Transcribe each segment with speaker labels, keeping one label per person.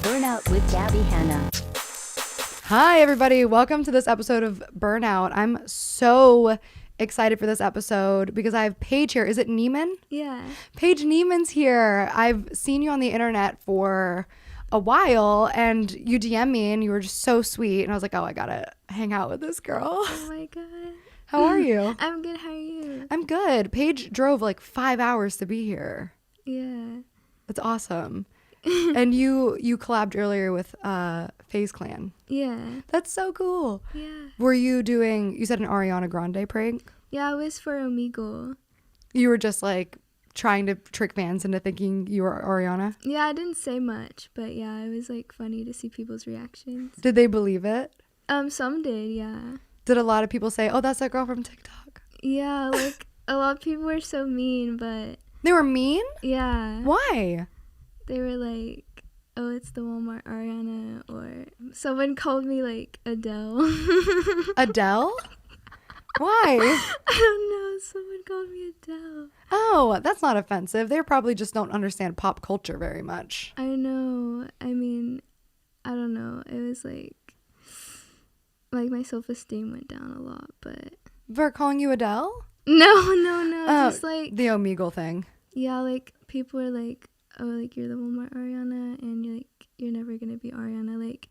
Speaker 1: Burnout with Gabbie Hanna.
Speaker 2: Hi, everybody. Welcome to this episode of Burnout. I'm so excited for this episode because I have Paige here. Is it Neimann?
Speaker 3: Yeah.
Speaker 2: Paige Neimann's here. I've seen you on the internet for a while and you DM me and you were just so sweet. And I was like, oh, I got to hang out with this girl.
Speaker 3: Oh my God.
Speaker 2: How are you?
Speaker 3: I'm good. How are you?
Speaker 2: I'm good. Paige drove like 5 hours to be here.
Speaker 3: Yeah.
Speaker 2: That's awesome. And you collabed earlier with FaZe Clan.
Speaker 3: Yeah.
Speaker 2: That's so cool.
Speaker 3: Yeah.
Speaker 2: Were you doing, you said an Ariana Grande prank?
Speaker 3: Yeah, it was for Omegle.
Speaker 2: You were just like trying to trick fans into thinking you were Ariana?
Speaker 3: Yeah, I didn't say much, but yeah, it was like funny to see people's reactions.
Speaker 2: Did they believe it?
Speaker 3: Some did, yeah.
Speaker 2: Did a lot of people say, oh, that's that girl from TikTok?
Speaker 3: Yeah, like a lot of people were so mean, but
Speaker 2: They were mean?
Speaker 3: yeah.
Speaker 2: Why?
Speaker 3: They were like, oh, it's the Walmart Ariana, or someone called me like Adele.
Speaker 2: Adele? Why?
Speaker 3: I don't know, someone called me Adele.
Speaker 2: Oh, that's not offensive. They probably just don't understand pop culture very much.
Speaker 3: I know. I mean, I don't know. It was like my self-esteem went down a lot, but
Speaker 2: For calling you Adele?
Speaker 3: no, just like,
Speaker 2: the Omegle thing.
Speaker 3: yeah, like people were like, oh, like you're the Walmart Ariana, and you're never gonna be Ariana. Like,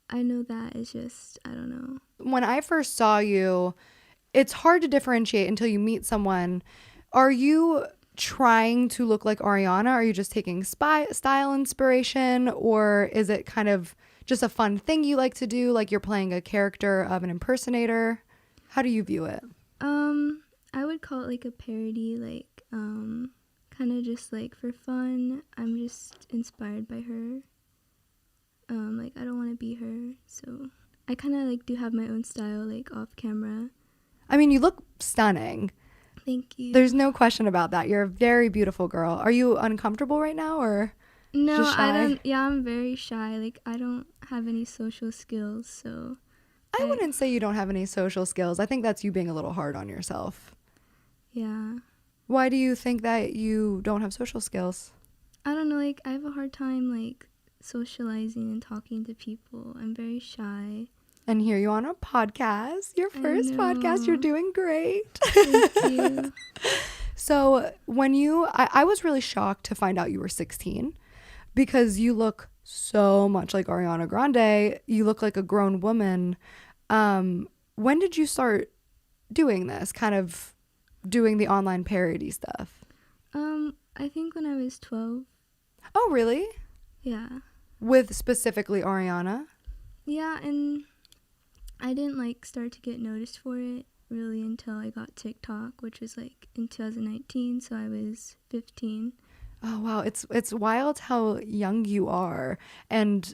Speaker 3: I know that. It's just, I don't know.
Speaker 2: When I first saw you, it's hard to differentiate until you meet someone. Are you trying to look like Ariana? Are you just taking style inspiration? Or is it kind of just a fun thing you like to do? Like you're playing a character of an impersonator? How do you view it?
Speaker 3: I would call it like a parody, like, kind of just like for fun. I'm just inspired by her. Like I don't want to be her, so I kind of like do have my own style, like off camera.
Speaker 2: I mean, you look stunning.
Speaker 3: Thank you.
Speaker 2: There's no question about that. You're a very beautiful girl. Are you uncomfortable right now or
Speaker 3: No,
Speaker 2: just shy?
Speaker 3: I don't. Yeah, I'm very shy. Like I don't have any social skills, so
Speaker 2: I wouldn't say you don't have any social skills. I think that's you being a little hard on yourself.
Speaker 3: yeah.
Speaker 2: Why do you think that you don't have social skills?
Speaker 3: I don't know. Like I have a hard time like socializing and talking to people. I'm very shy.
Speaker 2: And here you on a podcast, your first podcast. You're doing great.
Speaker 3: Thank you.
Speaker 2: So when I was really shocked to find out you were 16 because you look so much like Ariana Grande. You look like a grown woman. When did you start doing this, kind of doing the online parody stuff?
Speaker 3: I think when I was 12.
Speaker 2: Oh, really?
Speaker 3: Yeah.
Speaker 2: With specifically Ariana?
Speaker 3: Yeah, and I didn't like start to get noticed for it really until I got TikTok, which was like in 2019, so I was 15.
Speaker 2: Oh, wow. It's wild how young you are. And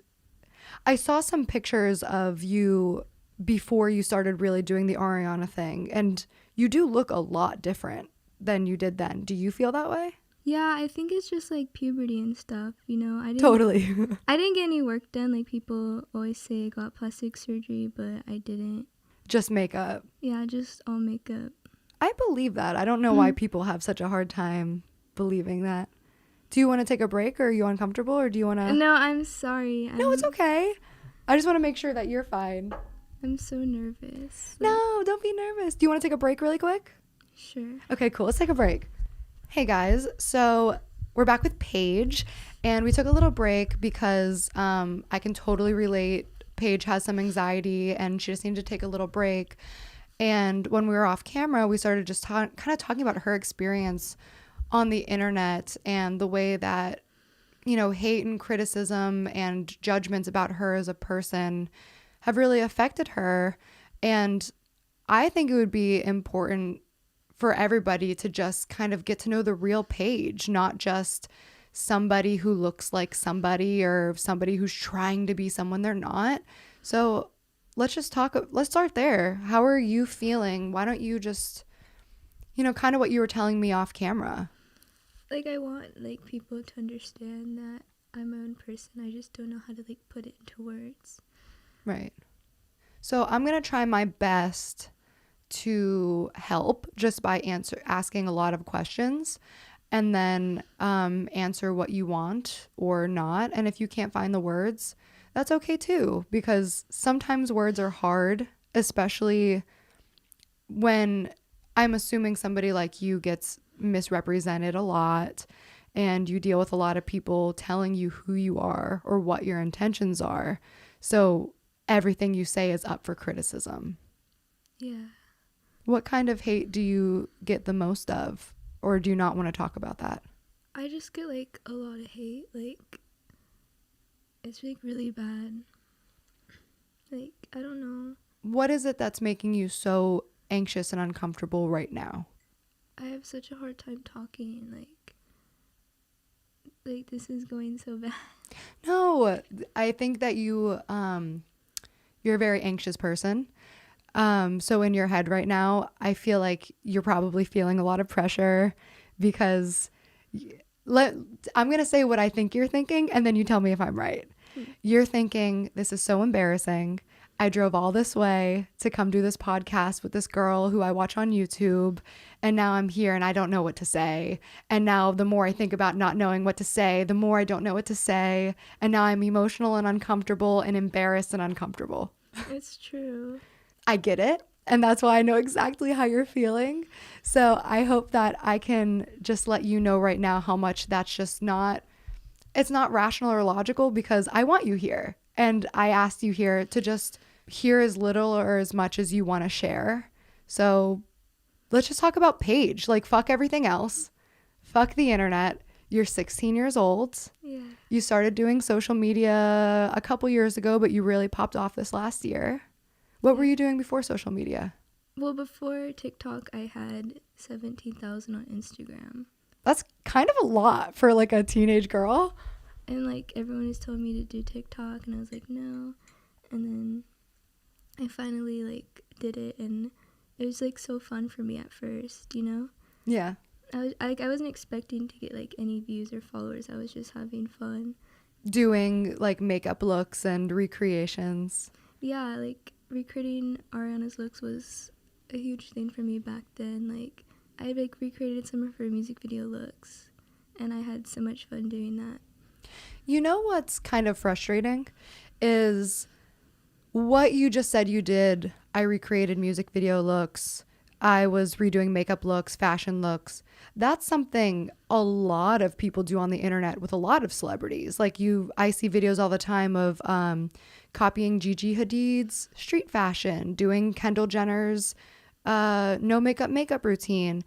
Speaker 2: I saw some pictures of you before you started really doing the Ariana thing, and you do look a lot different than you did then. Do you feel that way?
Speaker 3: Yeah, I think it's just like puberty and stuff, you know.
Speaker 2: Totally.
Speaker 3: I didn't get any work done. Like people always say I got plastic surgery, but I didn't.
Speaker 2: Just makeup.
Speaker 3: Yeah, just all makeup.
Speaker 2: I believe that. I don't know why people have such a hard time believing that. Do you want to take a break, or are you uncomfortable, or do you want to...
Speaker 3: No, I'm sorry.
Speaker 2: No, it's okay. I just want to make sure that you're fine.
Speaker 3: I'm so nervous.
Speaker 2: No, don't be nervous. Do you want to take a break really quick?
Speaker 3: Sure.
Speaker 2: Okay, cool. Let's take a break. Hey, guys. So we're back with Paige, and we took a little break because I can totally relate. Paige has some anxiety, and she just needed to take a little break. And when we were off camera, we started just kind of talking about her experience on the internet and the way that, you know, hate and criticism and judgments about her as a person have really affected her. And I think it would be important for everybody to just kind of get to know the real Paige, not just somebody who looks like somebody or somebody who's trying to be someone they're not. So let's start there. How are you feeling? Why don't you just, you know, kind of what you were telling me off camera?
Speaker 3: Like I want like people to understand that I'm my own person. I just don't know how to like put it into words.
Speaker 2: Right. So I'm going to try my best to help just by asking a lot of questions. and then answer what you want or not. And if you can't find the words, that's okay too, because sometimes words are hard, especially when I'm assuming somebody like you gets misrepresented a lot and you deal with a lot of people telling you who you are or what your intentions are. So everything you say is up for criticism.
Speaker 3: Yeah.
Speaker 2: What kind of hate do you get the most of, or do you not want to talk about that?
Speaker 3: I just get like a lot of hate. Like, it's like really bad. Like, I don't know.
Speaker 2: What is it that's making you so anxious and uncomfortable right now?
Speaker 3: I have such a hard time talking. Like this is going so bad.
Speaker 2: No, I think that you're a very anxious person. So in your head right now, I feel like you're probably feeling a lot of pressure because I'm going to say what I think you're thinking, and then you tell me if I'm right. You're thinking, this is so embarrassing. I drove all this way to come do this podcast with this girl who I watch on YouTube, and now I'm here and I don't know what to say. And now the more I think about not knowing what to say, the more I don't know what to say. And now I'm emotional and uncomfortable and embarrassed and uncomfortable.
Speaker 3: It's true.
Speaker 2: I get it. And that's why I know exactly how you're feeling. So I hope that I can just let you know right now how much that's just it's not rational or logical, because I want you here. And I asked you here to just hear as little or as much as you want to share. So let's just talk about Paige. Like, fuck everything else. Fuck the internet. You're 16 years old.
Speaker 3: Yeah.
Speaker 2: You started doing social media a couple years ago, but you really popped off this last year. What were you doing before social media?
Speaker 3: Well, before TikTok, I had 17,000 on Instagram.
Speaker 2: That's kind of a lot for like a teenage girl.
Speaker 3: And like everyone was telling me to do TikTok, and I was like, no. And then I finally like did it, and it was like so fun for me at first, you know?
Speaker 2: Yeah.
Speaker 3: I wasn't expecting to get like any views or followers. I was just having fun.
Speaker 2: Doing like makeup looks and recreations.
Speaker 3: Yeah, like recreating Ariana's looks was a huge thing for me back then. Like I like recreated some of her music video looks, and I had so much fun doing that.
Speaker 2: You know what's kind of frustrating is what you just said you did. I recreated music video looks. I was redoing makeup looks, fashion looks. That's something a lot of people do on the internet with a lot of celebrities. Like I see videos all the time of copying Gigi Hadid's street fashion, doing Kendall Jenner's no makeup routine.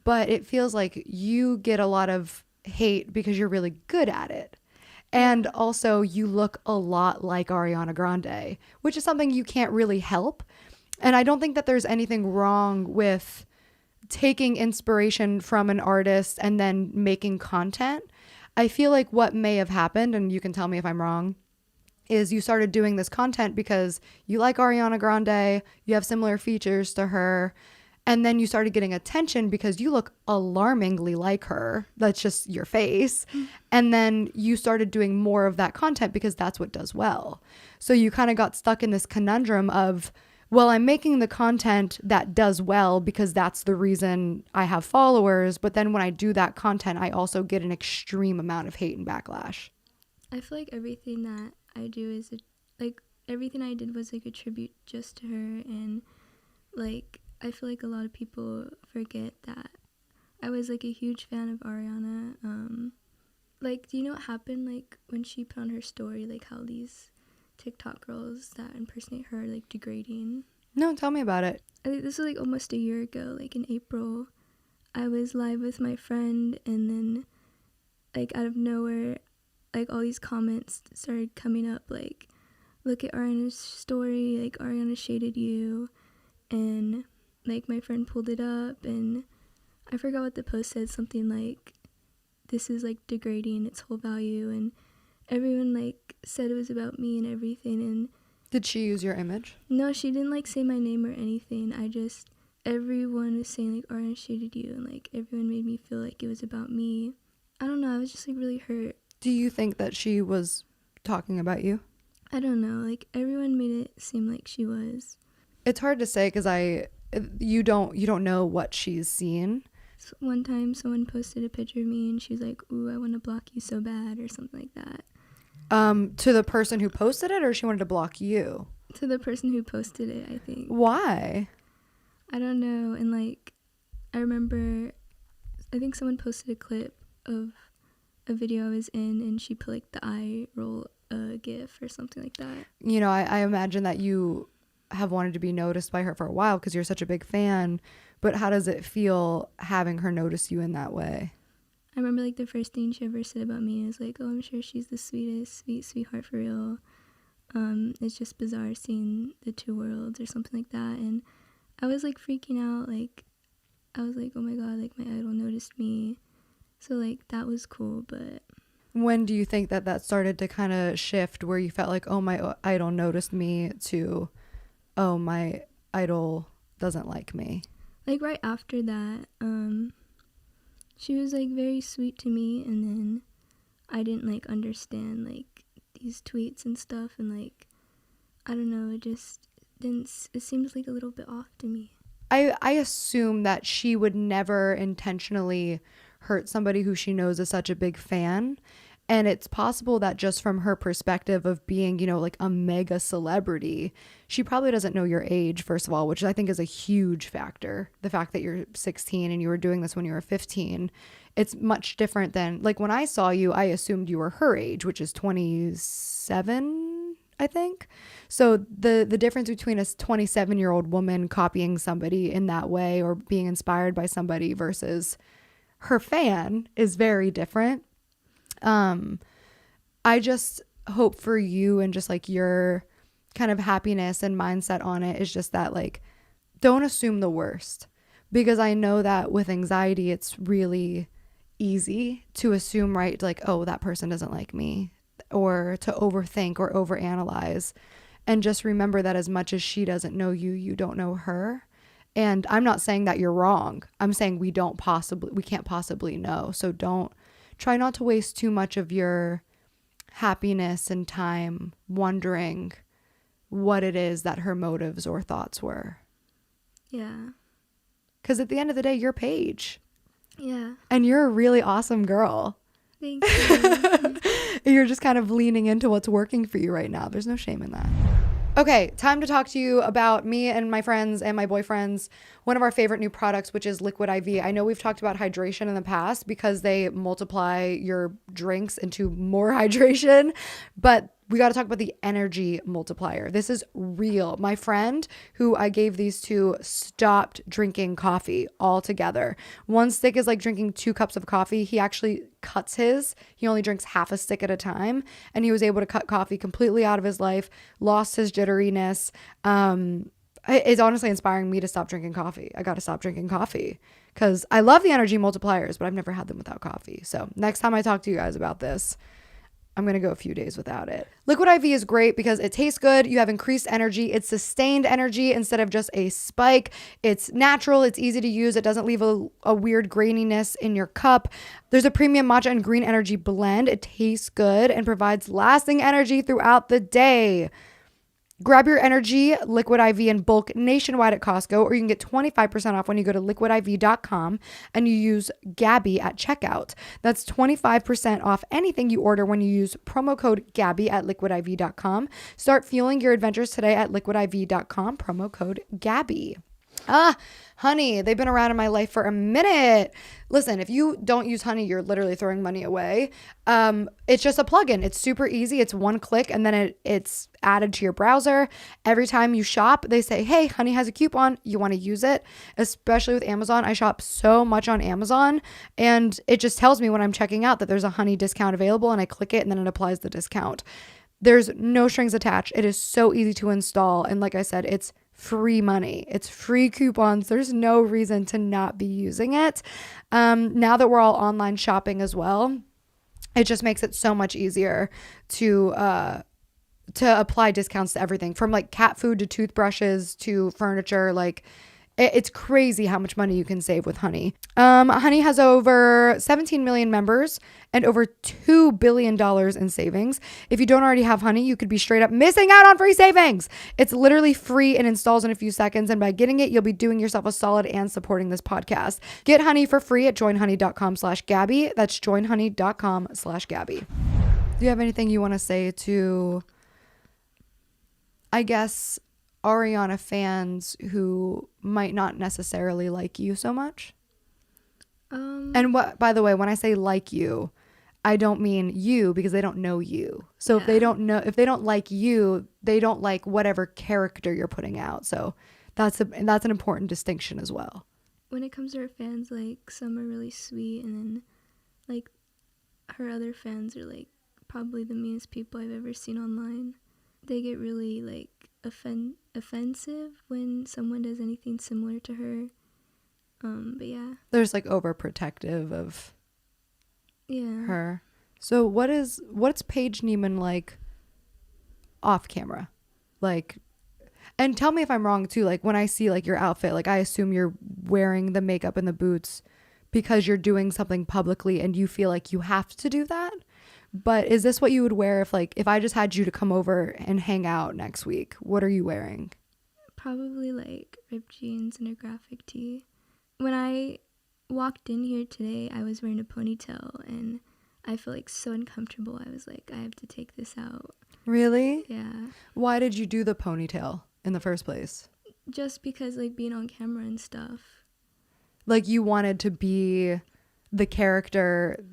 Speaker 2: But it feels like you get a lot of hate because you're really good at it. And also you look a lot like Ariana Grande, which is something you can't really help. And I don't think that there's anything wrong with taking inspiration from an artist and then making content. I feel like what may have happened, and you can tell me if I'm wrong, is you started doing this content because you like Ariana Grande, you have similar features to her, and then you started getting attention because you look alarmingly like her. That's just your face. And then you started doing more of that content because that's what does well. So you kind of got stuck in this conundrum of, well, I'm making the content that does well because that's the reason I have followers. But then when I do that content, I also get an extreme amount of hate and backlash.
Speaker 3: I feel like everything that I do is everything I did was like a tribute just to her, and like I feel like a lot of people forget that I was like a huge fan of Ariana. Like, do you know what happened like when she put on her story like how these TikTok girls that impersonate her like degrading?
Speaker 2: No, tell me about it.
Speaker 3: I think this was like almost a year ago, like in April. I was live with my friend, and then like out of nowhere, like all these comments started coming up like, look at Ariana's story, like Ariana shaded you, and like my friend pulled it up, and I forgot what the post said, something like, this is like degrading its whole value, and everyone like said it was about me and everything. And
Speaker 2: Did she use your image?
Speaker 3: no, she didn't like say my name or anything. Everyone was saying like Ariana shaded you, and like everyone made me feel like it was about me. I don't know, I was just like really hurt.
Speaker 2: Do you think that she was talking about you?
Speaker 3: I don't know, like everyone made it seem like she was.
Speaker 2: It's hard to say because you don't know what she's seen.
Speaker 3: one time someone posted a picture of me and she was like, ooh, I want to block you so bad, or something like that.
Speaker 2: To the person who posted it, or she wanted to block you?
Speaker 3: To the person who posted it, I think.
Speaker 2: Why?
Speaker 3: I don't know. And like, I remember, I think someone posted a clip of a video I was in, and she put like the eye roll gif or something like that.
Speaker 2: You know, I imagine that you have wanted to be noticed by her for a while because you're such a big fan. But how does it feel having her notice you in that way?
Speaker 3: I remember like the first thing she ever said about me is like, oh, I'm sure she's the sweetest, sweetheart for real. It's just bizarre seeing the two worlds or something like that. And I was like freaking out. Like, I was like, oh my God, like my idol noticed me. So like that was cool. But
Speaker 2: when do you think that started to kind of shift where you felt like, oh, my idol noticed me, to, oh, my idol doesn't like me?
Speaker 3: Like right after that, she was like very sweet to me, and then I didn't like understand like these tweets and stuff, and like I don't know, it just didn't, it seems like a little bit off to me.
Speaker 2: I assume that she would never intentionally hurt somebody who she knows is such a big fan. And it's possible that just from her perspective of being, you know, like a mega celebrity, she probably doesn't know your age, first of all, which I think is a huge factor. The fact that you're 16 and you were doing this when you were 15, it's much different than, like, when I saw you, I assumed you were her age, which is 27, I think. So the difference between a 27-year-old woman copying somebody in that way or being inspired by somebody versus her fan is very different. I just hope for you, and just like your kind of happiness and mindset on it is just that, like, don't assume the worst, because I know that with anxiety, it's really easy to assume, right? Like, oh, that person doesn't like me, or to overthink or overanalyze. And just remember that as much as she doesn't know you, you don't know her. And I'm not saying that you're wrong. I'm saying we can't possibly know. So try not to waste too much of your happiness and time wondering what it is that her motives or thoughts were.
Speaker 3: Yeah.
Speaker 2: Because at the end of the day, you're Paige.
Speaker 3: Yeah.
Speaker 2: And you're a really awesome girl.
Speaker 3: Thank you.
Speaker 2: You're just kind of leaning into what's working for you right now. There's no shame in that. Okay, time to talk to you about me and my friends and my boyfriend's one of our favorite new products, which is Liquid IV. I know we've talked about hydration in the past because they multiply your drinks into more hydration, but we got to talk about the energy multiplier. This is real. My friend who I gave these to stopped drinking coffee altogether. One stick is like drinking 2 cups of coffee. He actually cuts his. He only drinks half a stick at a time, and he was able to cut coffee completely out of his life, lost his jitteriness. It's honestly inspiring me to stop drinking coffee. I got to stop drinking coffee because I love the energy multipliers, but I've never had them without coffee. So next time I talk to you guys about this, I'm going to go a few days without it. Liquid IV is great because it tastes good. You have increased energy. It's sustained energy instead of just a spike. It's natural. It's easy to use. It doesn't leave a weird graininess in your cup. There's a premium matcha and green energy blend. It tastes good and provides lasting energy throughout the day. Grab your energy Liquid IV in bulk nationwide at Costco, or you can get 25% off when you go to liquidiv.com and you use Gabbie at checkout. That's 25% off anything you order when you use promo code Gabbie at liquidiv.com. Start fueling your adventures today at liquidiv.com, promo code Gabbie. Honey, they've been around in my life for a minute. Listen, if you don't use Honey, you're literally throwing money away. It's just a plugin. It's super easy. It's one click and then it's added to your browser. Every time you shop, they say, hey, Honey has a coupon. You want to use it? Especially with Amazon. I shop so much on Amazon, and it just tells me when I'm checking out that there's a Honey discount available, and I click it and then it applies the discount. There's no strings attached. It is so easy to install. And like I said, it's free money. It's free coupons. There's no reason to not be using it. Now that we're all online shopping as well, it just makes it so much easier to apply discounts to everything, from like cat food to toothbrushes to furniture. Like, It's crazy how much money you can save with Honey. Honey has over 17 million members and over $2 billion in savings. If you don't already have Honey, you could be straight up missing out on free savings. It's literally free and installs in a few seconds. And by getting it, you'll be doing yourself a solid and supporting this podcast. Get Honey for free at joinhoney.com/Gabbie. That's joinhoney.com/Gabbie. Do you have anything you want to say to, I guess, Ariana fans who might not necessarily like you so much? And what, by the way, when I say like you, I don't mean you because they don't know you. So if they don't like you, they don't like whatever character you're putting out. So that's an important distinction as well.
Speaker 3: When it comes to her fans, like, some are really sweet, and then, like, her other fans are, like, probably the meanest people I've ever seen online. They get really, like, offensive when someone does anything similar to her. But yeah.
Speaker 2: There's like overprotective of her. So what's Paige Neimann like off camera? Like, and tell me if I'm wrong too, like when I see like your outfit, like I assume you're wearing the makeup and the boots because you're doing something publicly and you feel like you have to do that. But is this what you would wear if I just had you to come over and hang out next week? What are you wearing?
Speaker 3: Probably like ripped jeans and a graphic tee. When I walked in here today, I was wearing a ponytail and I felt like so uncomfortable. I was like, I have to take this out.
Speaker 2: Really?
Speaker 3: Yeah.
Speaker 2: Why did you do the ponytail in the first place?
Speaker 3: Just because, like, being on camera and stuff.
Speaker 2: Like you wanted to be the character.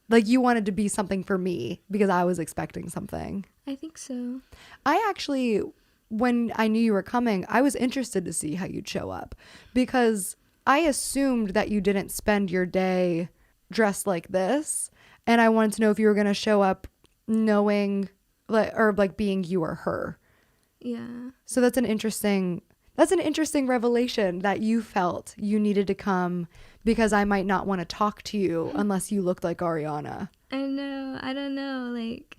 Speaker 2: Like you wanted to be something for me because I was expecting something.
Speaker 3: I think so.
Speaker 2: I actually, when I knew you were coming, I was interested to see how you'd show up because I assumed that you didn't spend your day dressed like this. And I wanted to know if you were going to show up knowing like being you or her.
Speaker 3: Yeah.
Speaker 2: So that's an interesting revelation that you felt you needed to come because I might not want to talk to you unless you looked like Ariana.
Speaker 3: I know. I don't know. Like,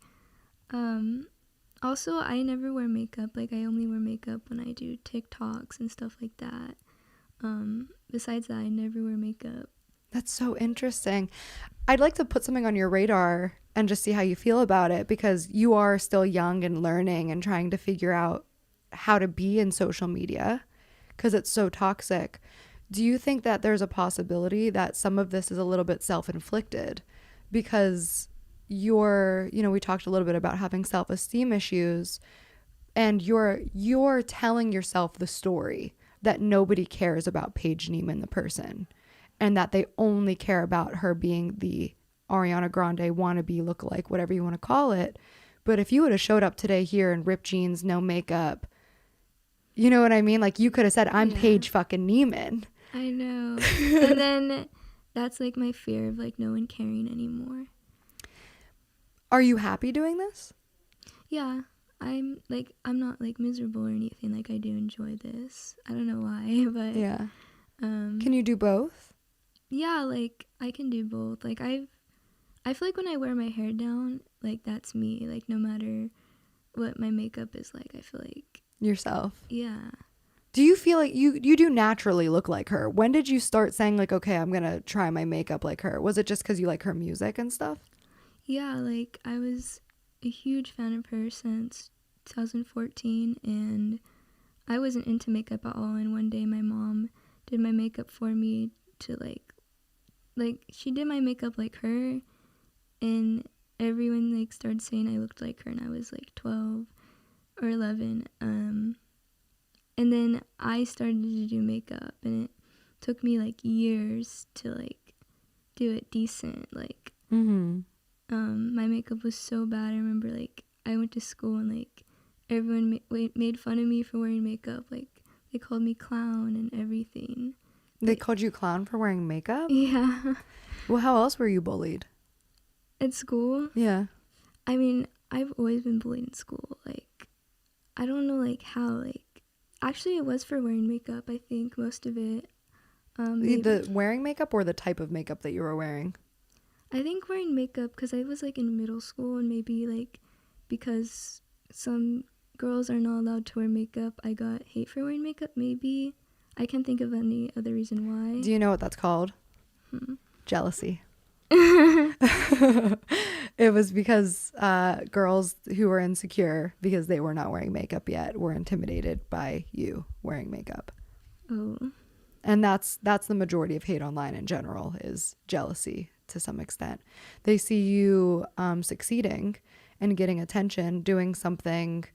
Speaker 3: also, I never wear makeup. Like, I only wear makeup when I do TikToks and stuff like that. Besides that, I never wear makeup.
Speaker 2: That's so interesting. I'd like to put something on your radar and just see how you feel about it because you are still young and learning and trying to figure out how to be in social media because it's so toxic. Do you think that there's a possibility that some of this is a little bit self-inflicted because we talked a little bit about having self-esteem issues and you're telling yourself the story that nobody cares about Paige Neimann, the person, and that they only care about her being the Ariana Grande wannabe lookalike, whatever you want to call it. But if you would have showed up today here in ripped jeans, no makeup, you know what I mean? Like you could have said, I'm Paige fucking Neimann.
Speaker 3: I know. And then that's like my fear of like no one caring anymore.
Speaker 2: Are you happy doing this?
Speaker 3: Yeah. I'm not like miserable or anything. Like I do enjoy this. I don't know why, but
Speaker 2: yeah. Can you do both?
Speaker 3: Yeah, like I can do both. Like I feel like when I wear my hair down, like that's me. Like no matter what my makeup is like, I feel like
Speaker 2: yourself.
Speaker 3: Yeah.
Speaker 2: Do you feel like you do naturally look like her? When did you start saying like, okay, I'm going to try my makeup like her? Was it just because you like her music and stuff?
Speaker 3: Yeah, like I was a huge fan of her since 2014 and I wasn't into makeup at all. And one day my mom did my makeup for me to like she did my makeup like her and everyone like started saying I looked like her and I was like 12 or 11. And then I started to do makeup and it took me like years to like do it decent. Like my makeup was so bad. I remember like I went to school and like everyone made fun of me for wearing makeup. Like they called me clown and everything.
Speaker 2: They called you clown for wearing makeup?
Speaker 3: Yeah.
Speaker 2: Well, how else were you bullied?
Speaker 3: At school?
Speaker 2: Yeah.
Speaker 3: I mean, I've always been bullied in school. Like, I don't know, like, how, like, actually it was for wearing makeup, I think, most of it.
Speaker 2: The wearing makeup or the type of makeup that you were wearing?
Speaker 3: I think wearing makeup, because I was, like, in middle school, and maybe, like, because some girls are not allowed to wear makeup, I got hate for wearing makeup, maybe. I can't think of any other reason why.
Speaker 2: Do you know what that's called? Jealousy. It was because girls who were insecure because they were not wearing makeup yet were intimidated by you wearing makeup.
Speaker 3: Oh.
Speaker 2: And that's the majority of hate online in general, is jealousy to some extent. They see you succeeding and getting attention, doing something,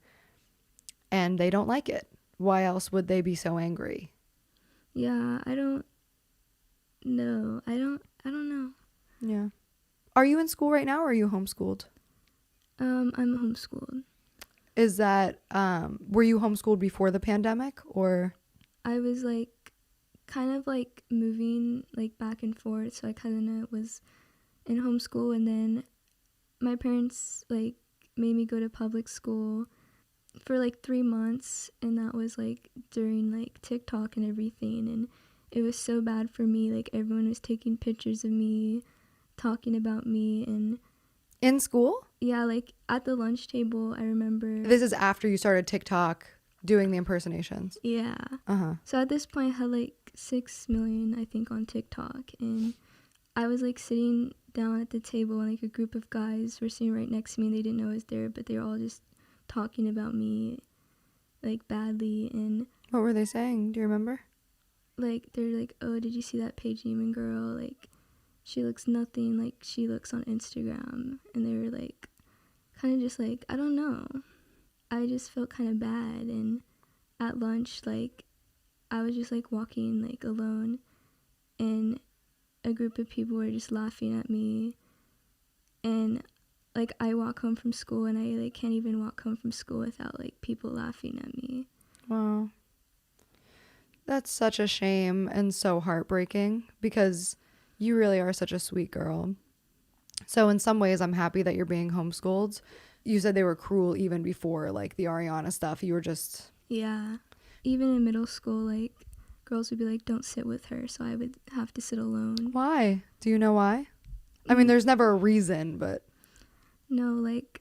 Speaker 2: and they don't like it. Why else would they be so angry?
Speaker 3: Yeah, I don't know. I don't know.
Speaker 2: Yeah. Are you in school right now, or are you homeschooled?
Speaker 3: I'm homeschooled.
Speaker 2: Is that were you homeschooled before the pandemic, or?
Speaker 3: I was like kind of like moving like back and forth, so I kind of was in homeschool, and then my parents like made me go to public school for like 3 months, and that was like during like TikTok and everything, and it was so bad for me. Like everyone was taking pictures of me, talking about me, and
Speaker 2: In school?
Speaker 3: yeah, like at the lunch table, I remember.
Speaker 2: This is after you started TikTok doing the impersonations.
Speaker 3: Yeah.
Speaker 2: Uh-huh.
Speaker 3: So at this point, I had like 6 million, I think, on TikTok, and I was like sitting down at the table, and like a group of guys were sitting right next to me, and they didn't know I was there, but they were all just talking about me like badly, and
Speaker 2: What were they saying? Do you remember?
Speaker 3: like they're like, oh, did you see that Paige Neimann girl? Like she looks nothing like she looks on Instagram. And they were like kind of just like, I don't know. I just felt kind of bad. And at lunch, like I was just like walking like alone, and a group of people were just laughing at me. And like I walk home from school, and I like can't even walk home from school without like people laughing at me.
Speaker 2: Wow. That's such a shame and so heartbreaking, because you really are such a sweet girl. So in some ways, I'm happy that you're being homeschooled. You said they were cruel even before like the Ariana stuff. You were just...
Speaker 3: Yeah. Even in middle school, like girls would be like, don't sit with her, so I would have to sit alone.
Speaker 2: Why? Do you know why? I mean, there's never a reason, but...
Speaker 3: No, like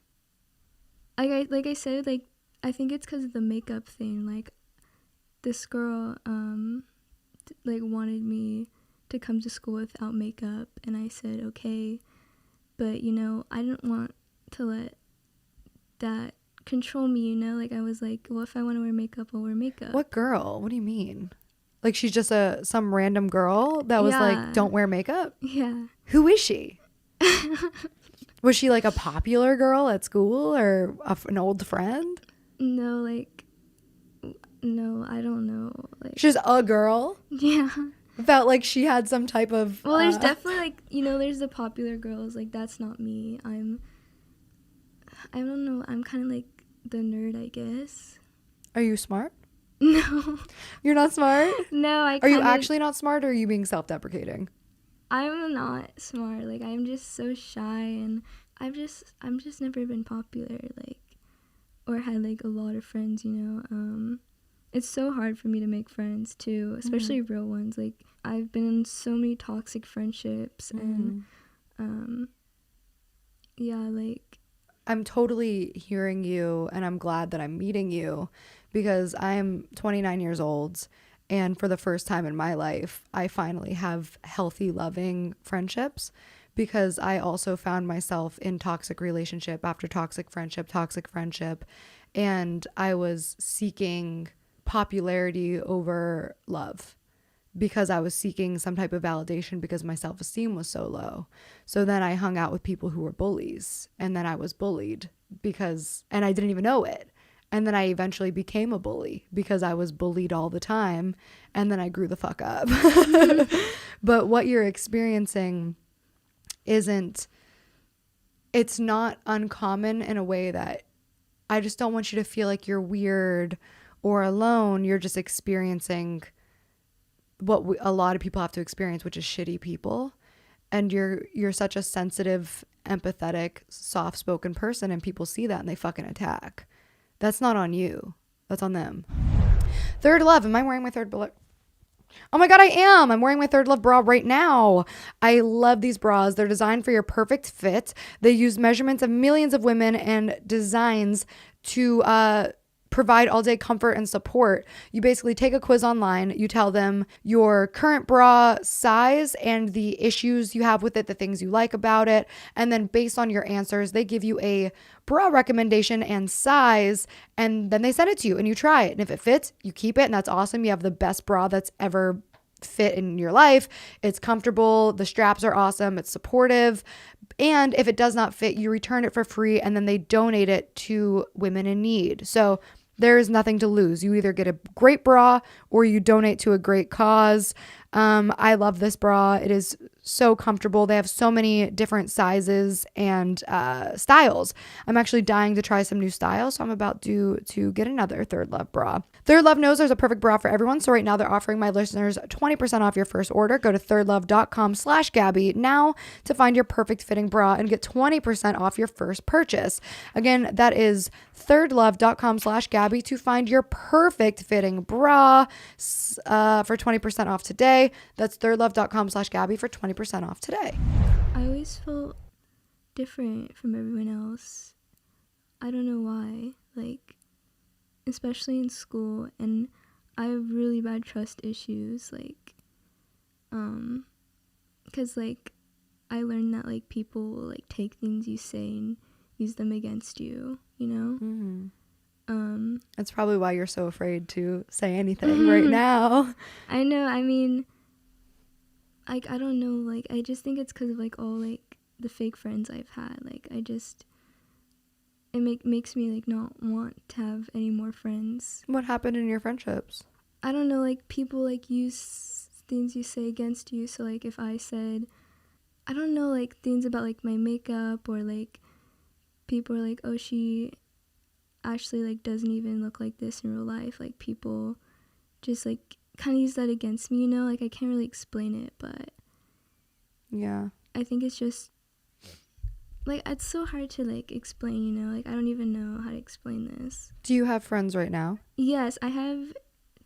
Speaker 3: I said, like I think it's because of the makeup thing. Like this girl like wanted me to come to school without makeup, and I said okay, but you know, I didn't want to let that control me, you know. Like I was like, well, if I want to wear makeup, I'll wear makeup.
Speaker 2: What girl? What do you mean? Like she's just some random girl that was like,
Speaker 3: Yeah.
Speaker 2: don't wear makeup?
Speaker 3: Yeah.
Speaker 2: Who is she? Was she like a popular girl at school, or an old friend?
Speaker 3: No, like no, I don't know. Like
Speaker 2: She's a girl.
Speaker 3: yeah.
Speaker 2: Felt like she had some type of...
Speaker 3: Well, there's definitely like, you know, there's the popular girls. Like that's not me. I don't know. I'm kind of like the nerd, I guess.
Speaker 2: Are you smart?
Speaker 3: No.
Speaker 2: You're not smart?
Speaker 3: No,
Speaker 2: Are you actually not smart, or are you being self-deprecating?
Speaker 3: I'm not smart. Like I'm just so shy, and I'm just never been popular, like, or had like a lot of friends, you know. It's so hard for me to make friends too, especially real ones. Like I've been in so many toxic friendships, and yeah, like
Speaker 2: I'm totally hearing you, and I'm glad that I'm meeting you, because I'm 29 years old, and for the first time in my life, I finally have healthy, loving friendships, because I also found myself in toxic relationship after toxic friendship, and I was seeking popularity over love, because I was seeking some type of validation, because my self-esteem was so low. So then I hung out with people who were bullies, and then I was bullied and I didn't even know it. And then I eventually became a bully because I was bullied all the time, and then I grew the fuck up. But what you're experiencing it's not uncommon in a way that I just don't want you to feel like you're weird or alone. You're just experiencing what a lot of people have to experience, which is shitty people. And you're such a sensitive, empathetic, soft-spoken person, and people see that and they fucking attack. That's not on you. That's on them. Third Love. Am I wearing my Third Love? Oh my God, I am. I'm wearing my Third Love bra right now. I love these bras. They're designed for your perfect fit. They use measurements of millions of women and designs to provide all day comfort and support. You basically take a quiz online, you tell them your current bra size and the issues you have with it, the things you like about it, and then based on your answers, they give you a bra recommendation and size, and then they send it to you and you try it. And if it fits, you keep it, and that's awesome. You have the best bra that's ever fit in your life. It's comfortable, the straps are awesome, it's supportive, and if it does not fit, you return it for free and then they donate it to women in need. So there is nothing to lose. You either get a great bra or you donate to a great cause. I love this bra. It is so comfortable. They have so many different sizes and styles. I'm actually dying to try some new styles, so I'm about to get another Third Love bra. Third Love knows there's a perfect bra for everyone, so right now they're offering my listeners 20% off your first order. Go to thirdlove.com/Gabbie now to find your perfect fitting bra and get 20% off your first purchase. Again, that is thirdlove.com/Gabbie to find your perfect fitting bra for 20% off today. That's thirdlove.com/Gabbie for 20% off today.
Speaker 3: I always felt different from everyone else. I don't know why. Like, especially in school, and I have really bad trust issues. Like, because like I learned that like people will like take things you say and use them against you. You know.
Speaker 2: Mm-hmm. That's probably why you're so afraid to say anything right now.
Speaker 3: I know. I mean, like, I don't know. Like, I just think it's because of like all like the fake friends I've had. Like, it makes me like not want to have any more friends.
Speaker 2: What happened in your friendships?
Speaker 3: I don't know. Like, people like use things you say against you. So like, if I said, I don't know, like things about like my makeup, or like people are like, oh, she actually like doesn't even look like this in real life. Like, people just like kind of use that against me, you know. Like, I can't really explain it, but
Speaker 2: yeah,
Speaker 3: I think it's just like it's so hard to like explain, you know. Like, I don't even know how to explain this.
Speaker 2: Do you have friends right now?
Speaker 3: Yes, I have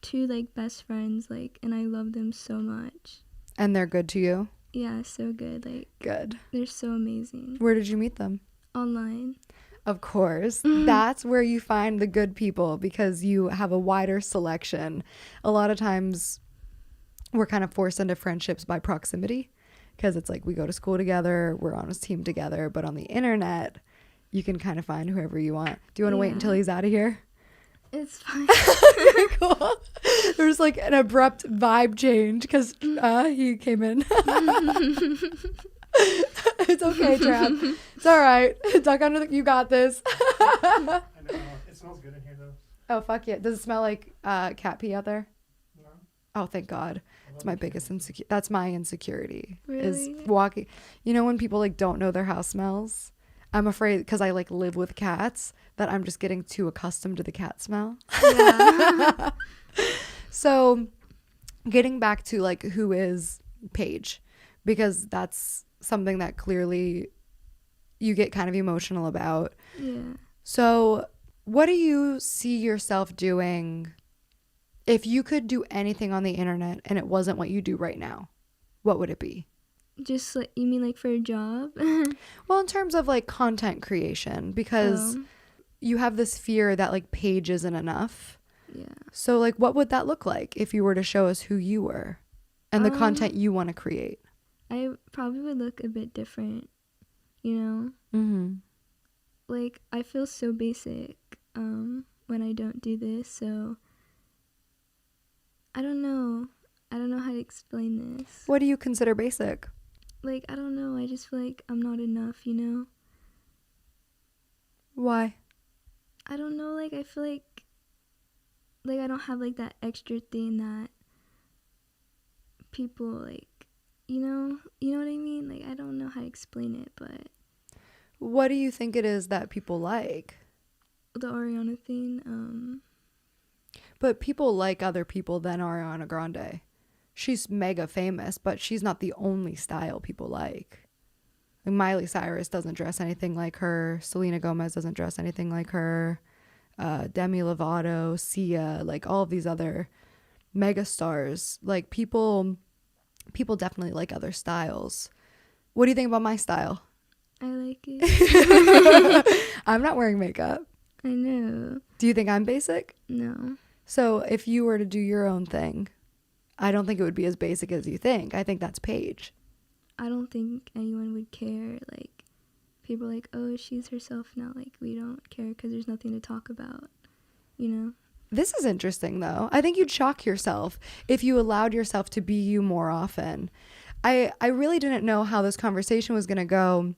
Speaker 3: 2 like best friends, like, and I love them so much.
Speaker 2: And they're good to you?
Speaker 3: Yeah, so good. Like,
Speaker 2: good.
Speaker 3: They're so amazing.
Speaker 2: Where did you meet them?
Speaker 3: Online.
Speaker 2: Of course. That's where you find the good people, because you have a wider selection. A lot of times we're kind of forced into friendships by proximity, because it's like we go to school together, we're on a team together, but on the internet you can kind of find whoever you want. Do you want to wait until he's out of here?
Speaker 3: It's fine.
Speaker 2: Cool. There's like an abrupt vibe change because he came in. It's okay, Trav. It's all right. Duck under you got this.
Speaker 4: I know. It smells good in here, though.
Speaker 2: Oh, fuck yeah. Does it smell like cat pee out there?
Speaker 4: No.
Speaker 2: Oh, thank God. It's my biggest insecurity. That's my insecurity.
Speaker 3: Really?
Speaker 2: Is walking. You know when people like don't know their house smells? I'm afraid, because I like live with cats, that I'm just getting too accustomed to the cat smell.
Speaker 3: Yeah.
Speaker 2: So getting back to like who is Paige, because that's something that clearly you get kind of emotional about.
Speaker 3: Yeah.
Speaker 2: So what do you see yourself doing if you could do anything on the internet and it wasn't what you do right now? What would it be?
Speaker 3: Just like, you mean like for a job?
Speaker 2: Well, in terms of like content creation, because you have this fear that like Paige isn't enough.
Speaker 3: Yeah.
Speaker 2: So like what would that look like if you were to show us who you were and the content you want to create?
Speaker 3: I probably would look a bit different, you know?
Speaker 2: Mm-hmm.
Speaker 3: Like, I feel so basic when I don't do this, so I don't know. I don't know how to explain this.
Speaker 2: What do you consider basic?
Speaker 3: Like, I don't know. I just feel like I'm not enough, you know?
Speaker 2: Why?
Speaker 3: I don't know. Like, I feel like I don't have, like, that extra thing that people, like, you know what I mean? Like, I don't know how to explain it, but
Speaker 2: What do you think it is that people like?
Speaker 3: the Ariana thing,
Speaker 2: But people like other people than Ariana Grande. She's mega famous, but she's not the only style people like. Like Miley Cyrus doesn't dress anything like her. Selena Gomez doesn't dress anything like her. Demi Lovato, Sia, like all of these other mega stars. Like people definitely like other styles. What do you think about my style?
Speaker 3: I like it.
Speaker 2: I'm not wearing makeup.
Speaker 3: I know.
Speaker 2: Do you think I'm basic?
Speaker 3: No.
Speaker 2: So if you were to do your own thing, I don't think it would be as basic as you think. I think that's Paige.
Speaker 3: I don't think anyone would care. Like, people are like, oh, she's herself now. Like, we don't care because there's nothing to talk about, you know?
Speaker 2: This is interesting, though. I think you'd shock yourself if you allowed yourself to be you more often. I really didn't know how this conversation was going to go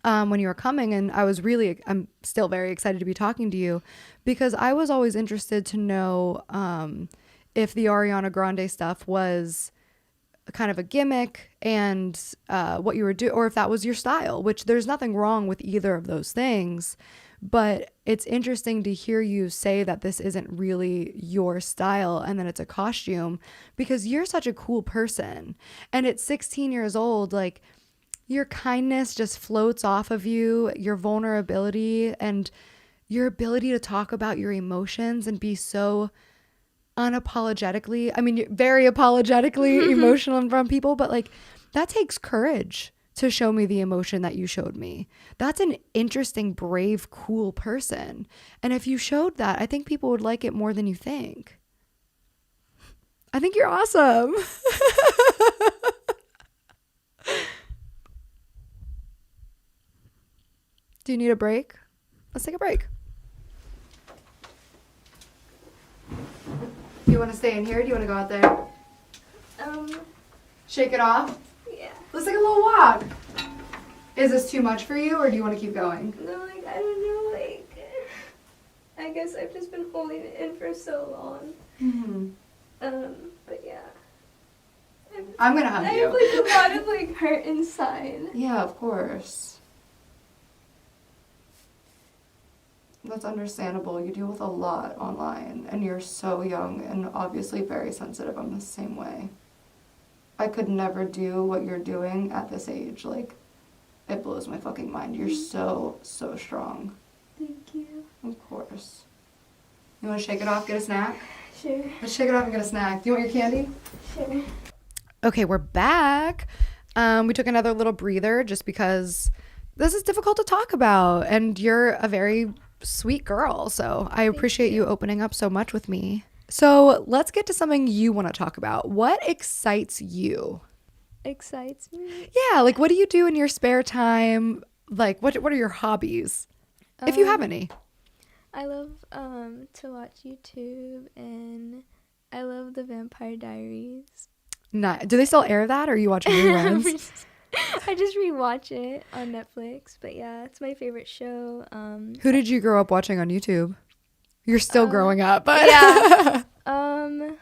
Speaker 2: when you were coming, and I'm still very excited to be talking to you because I was always interested to know if the Ariana Grande stuff was kind of a gimmick and what you were doing, or if that was your style, which there's nothing wrong with either of those things. But it's interesting to hear you say that this isn't really your style and that it's a costume because you're such a cool person. And at 16 years old, like, your kindness just floats off of you, your vulnerability and your ability to talk about your emotions and be so unapologetically, I mean, you're very apologetically emotional in front of people, but like, that takes courage to show me the emotion that you showed me. That's an interesting, brave, cool person. And if you showed that, I think people would like it more than you think. I think you're awesome. Do you need a break? Let's take a break. Do you want to stay in here? Or do you want to go out there? Shake it off?
Speaker 3: Yeah.
Speaker 2: Let's take a little walk. Is this too much for you, or do you want to keep going?
Speaker 3: No, like, I don't know, like, I guess I've just been holding it in for so long.
Speaker 2: Mm-hmm.
Speaker 3: But yeah.
Speaker 2: I'm going to hug
Speaker 3: I
Speaker 2: you.
Speaker 3: have, like, a lot of, like, hurt inside.
Speaker 2: Yeah, of course. That's understandable. You deal with a lot online, and you're so young and obviously very sensitive. I'm the same way. I could never do what you're doing at this age. Like, it blows my fucking mind. You're so, so strong.
Speaker 3: Thank you.
Speaker 2: Of course. You want to shake it off, get a snack?
Speaker 3: Sure.
Speaker 2: Let's shake it off and get a snack. Do you want your candy?
Speaker 3: Sure.
Speaker 2: Okay, we're back. We took another little breather just because this is difficult to talk about, and you're a very sweet girl, so I appreciate you opening up so much with me. So let's get to something you want to talk about. What excites you?
Speaker 3: Excites me?
Speaker 2: Yeah, like, what do you do in your spare time? Like, what are your hobbies, if you have any?
Speaker 3: I love to watch YouTube, and I love the Vampire Diaries.
Speaker 2: Do they still air that, or are you watching reruns?
Speaker 3: I just rewatch it on Netflix, but yeah, it's my favorite show.
Speaker 2: Who did you grow up watching on YouTube? You're still growing up, but
Speaker 3: yeah. I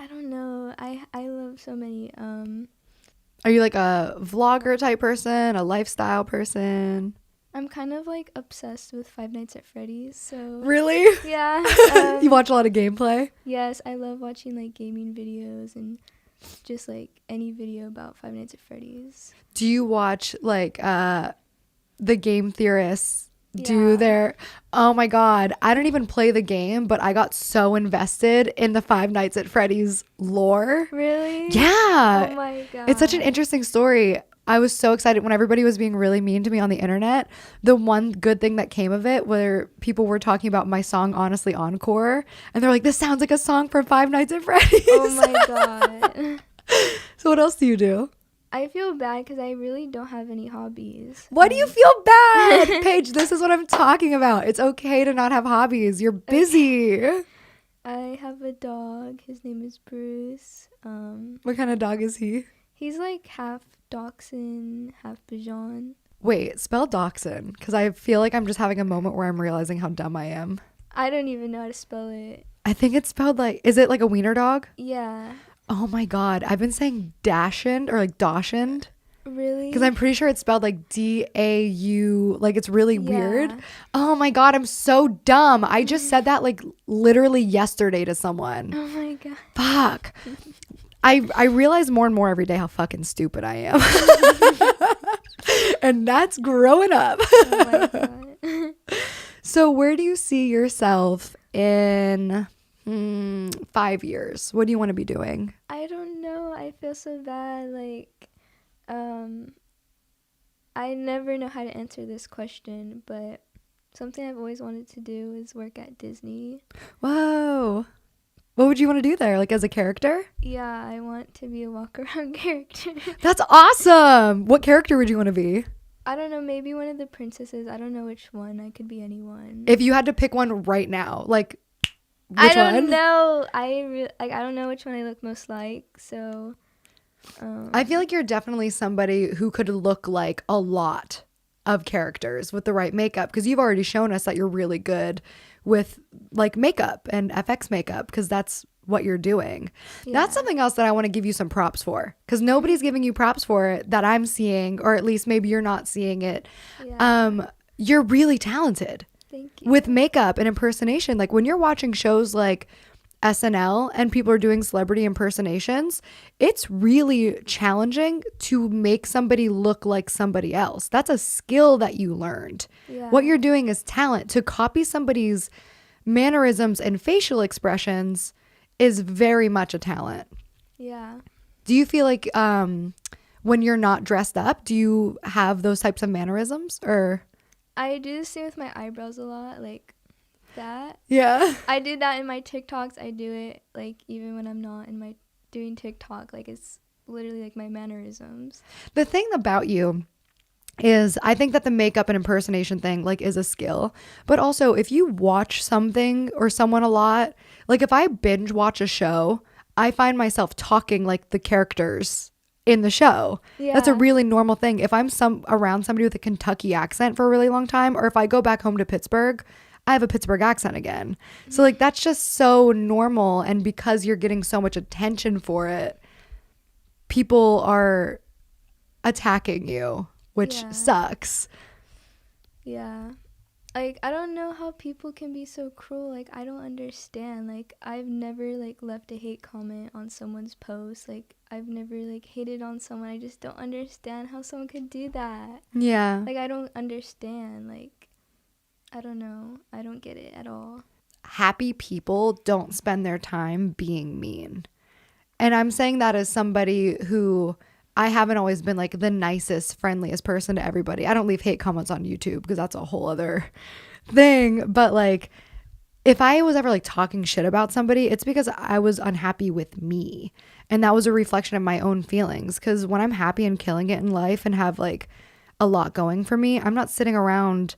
Speaker 3: don't know. I love so many.
Speaker 2: Are you like a vlogger type person, a lifestyle person?
Speaker 3: I'm kind of like obsessed with Five Nights at Freddy's, so
Speaker 2: Really?
Speaker 3: yeah.
Speaker 2: You watch a lot of gameplay?
Speaker 3: Yes, I love watching like gaming videos and just like any video about Five Nights at Freddy's.
Speaker 2: Do you watch like the game theorists do
Speaker 3: Yeah.
Speaker 2: their, oh my god, I don't even play the game, but I got so invested in the Five Nights at Freddy's lore.
Speaker 3: Really?
Speaker 2: Yeah.
Speaker 3: Oh my god.
Speaker 2: It's such an interesting story. I was so excited when everybody was being really mean to me on the internet. The one good thing that came of it, where people were talking about my song Honestly Encore, and they're like, this sounds like a song from Five Nights at Freddy's.
Speaker 3: Oh my god.
Speaker 2: So what else do you do?
Speaker 3: I feel bad because I really don't have any hobbies.
Speaker 2: Why do you feel bad? Paige, this is what I'm talking about. It's okay to not have hobbies. You're busy.
Speaker 3: I have a dog. His name is Bruce.
Speaker 2: What kind of dog is he?
Speaker 3: He's like half Dachshund, half Bichon.
Speaker 2: Wait, spell dachshund, because I feel like I'm just having a moment where I'm realizing how dumb I am.
Speaker 3: I don't even know how to spell it.
Speaker 2: I think it's spelled like, is it like a wiener dog?
Speaker 3: Yeah.
Speaker 2: Oh my god, I've been saying dachshund or like dachshund.
Speaker 3: Really?
Speaker 2: Because I'm pretty sure it's spelled like D-A-U, like it's really weird.
Speaker 3: Yeah.
Speaker 2: Oh my god, I'm so dumb. I just said that like literally yesterday to someone.
Speaker 3: Oh my god.
Speaker 2: Fuck. I realize more and more every day how fucking stupid I am. And that's growing up.
Speaker 3: Oh my god.
Speaker 2: So where do you see yourself in 5 years? What do you want to be doing?
Speaker 3: I don't know. I feel so bad. Like, I never know how to answer this question, but something I've always wanted to do is work at Disney.
Speaker 2: Whoa. What would you want to do there? Like as a character?
Speaker 3: Yeah, I want to be a walk-around character.
Speaker 2: That's awesome. What character would you want to be?
Speaker 3: I don't know, maybe one of the princesses. I don't know which one. I could be anyone.
Speaker 2: If you had to pick one right now, like which
Speaker 3: I don't
Speaker 2: one?
Speaker 3: know. I don't know which one I look most like. So
Speaker 2: I feel like you're definitely somebody who could look like a lot of characters with the right makeup, because you've already shown us that you're really good with like makeup and FX makeup, because that's what you're doing.
Speaker 3: yeah.
Speaker 2: That's something else that I want to give you some props for, because nobody's giving you props for it that I'm seeing, or at least maybe you're not seeing it.
Speaker 3: Yeah.
Speaker 2: You're really talented
Speaker 3: Thank you.
Speaker 2: with makeup and impersonation. Like when you're watching shows like SNL and people are doing celebrity impersonations, it's really challenging to make somebody look like somebody else. That's a skill that you learned.
Speaker 3: Yeah.
Speaker 2: What you're doing is talent. To copy somebody's mannerisms and facial expressions is very much a talent.
Speaker 3: Yeah.
Speaker 2: Do you feel like when you're not dressed up, do you have those types of mannerisms, or?
Speaker 3: I do the same with my eyebrows a lot, like that.
Speaker 2: Yeah.
Speaker 3: I do that in my TikToks. I do it like even when I'm not in my doing TikTok. Like it's literally like my mannerisms.
Speaker 2: The thing about you is I think that the makeup and impersonation thing like is a skill, but also if you watch something or someone a lot, like if I binge watch a show, I find myself talking like the characters in the show.
Speaker 3: Yeah.
Speaker 2: That's a really normal thing. If I'm around somebody with a Kentucky accent for a really long time, or if I go back home to Pittsburgh, I have a Pittsburgh accent again. So like that's just so normal, and because you're getting so much attention for it, people are attacking you, which
Speaker 3: Yeah.
Speaker 2: sucks.
Speaker 3: Yeah. Like I don't know how people can be so cruel. Like I don't understand. Like I've never like left a hate comment on someone's post. Like I've never like hated on someone. I just don't understand how someone could do that.
Speaker 2: Yeah.
Speaker 3: Like I don't understand. Like I don't know. I don't get it at all.
Speaker 2: Happy people don't spend their time being mean. And I'm saying that as somebody who I haven't always been like the nicest, friendliest person to everybody. I don't leave hate comments on YouTube because that's a whole other thing. But like, if I was ever like talking shit about somebody, it's because I was unhappy with me. And that was a reflection of my own feelings. Because when I'm happy and killing it in life and have like a lot going for me, I'm not sitting around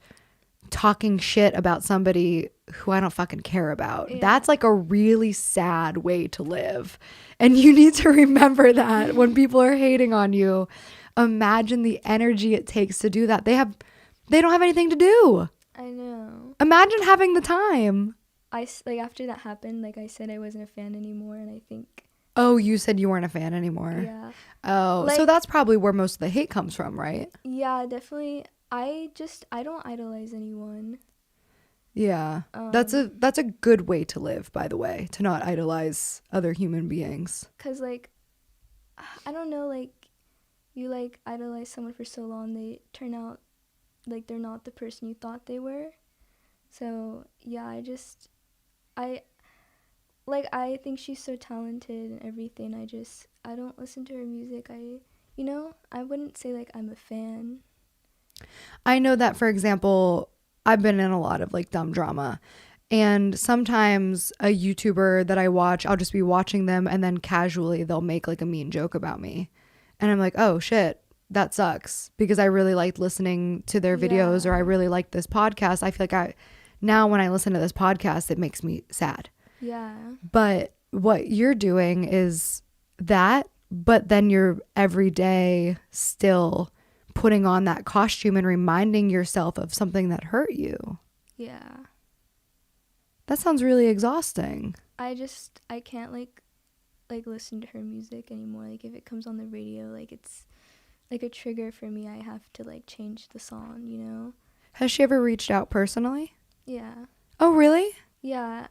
Speaker 2: talking shit about somebody who I don't fucking care about.
Speaker 3: Yeah.
Speaker 2: That's like a really sad way to live. And you need to remember that when people are hating on you. Imagine the energy it takes to do that. They don't have anything to do.
Speaker 3: I know.
Speaker 2: Imagine having the time.
Speaker 3: Like after that happened, like I said I wasn't a fan anymore, and I think
Speaker 2: Oh, you said you weren't a fan anymore.
Speaker 3: yeah.
Speaker 2: Oh, so
Speaker 3: Like-
Speaker 2: that's probably where most of the hate comes from, right?
Speaker 3: Yeah, definitely. I don't idolize anyone.
Speaker 2: Yeah. That's a good way to live, by the way, to not idolize other human beings.
Speaker 3: Cause like, I don't know, like, you like idolize someone for so long, they turn out like they're not the person you thought they were. So yeah, I think she's so talented and everything. I don't listen to her music. I wouldn't say like I'm a fan.
Speaker 2: I know that, for example, I've been in a lot of like dumb drama, and sometimes a YouTuber that I watch, I'll just be watching them and then casually they'll make like a mean joke about me. And I'm like, oh shit, that sucks, because I really liked listening to their videos, or I really liked this podcast. I feel like now when I listen to this podcast, it makes me sad.
Speaker 3: Yeah.
Speaker 2: But what you're doing is that, but then you're every day still putting on that costume and reminding yourself of something that hurt you.
Speaker 3: Yeah.
Speaker 2: That sounds really exhausting.
Speaker 3: I can't like listen to her music anymore. Like if it comes on the radio, like it's like a trigger for me. I have to like change the song, you know?
Speaker 2: Has she ever reached out personally?
Speaker 3: Yeah.
Speaker 2: Oh, really?
Speaker 3: Yeah.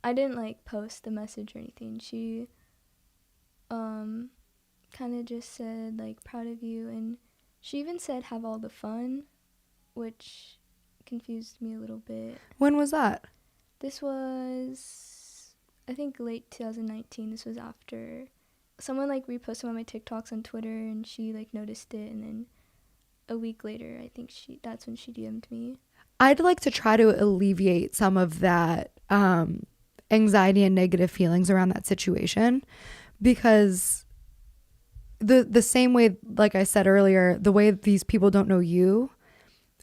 Speaker 3: I didn't like post the message or anything. She kind of just said like proud of you, and she even said have all the fun, which confused me a little bit.
Speaker 2: When was that?
Speaker 3: This was I think late 2019. This was after someone like reposted one of my TikToks on Twitter, and she like noticed it, and then a week later I think that's when she DM'd me.
Speaker 2: I'd like to try to alleviate some of that anxiety and negative feelings around that situation, because the same way, like I said earlier, the way these people don't know you,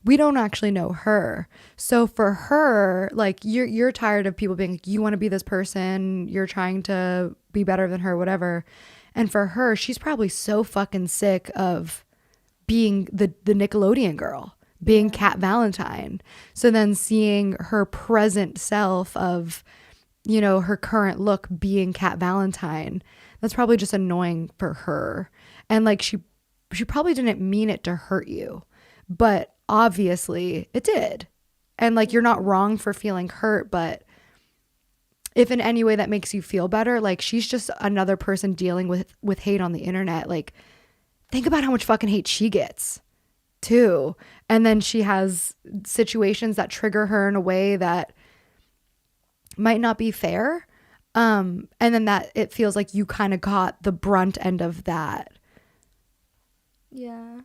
Speaker 2: we don't actually know her. So for her, like, you're tired of people being like, you want to be this person, you're trying to be better than her, whatever. And for her, she's probably so fucking sick of being the Nickelodeon girl, being Kat Valentine. So then seeing her present self of, you know, her current look being Kat Valentine, that's probably just annoying for her. And like she probably didn't mean it to hurt you, but obviously it did. And like, you're not wrong for feeling hurt, but if in any way that makes you feel better, like, she's just another person dealing with hate on the internet. Like, think about how much fucking hate she gets too. And then she has situations that trigger her in a way that might not be fair. And then that it feels like you kind of got the brunt end of that.
Speaker 3: Yeah.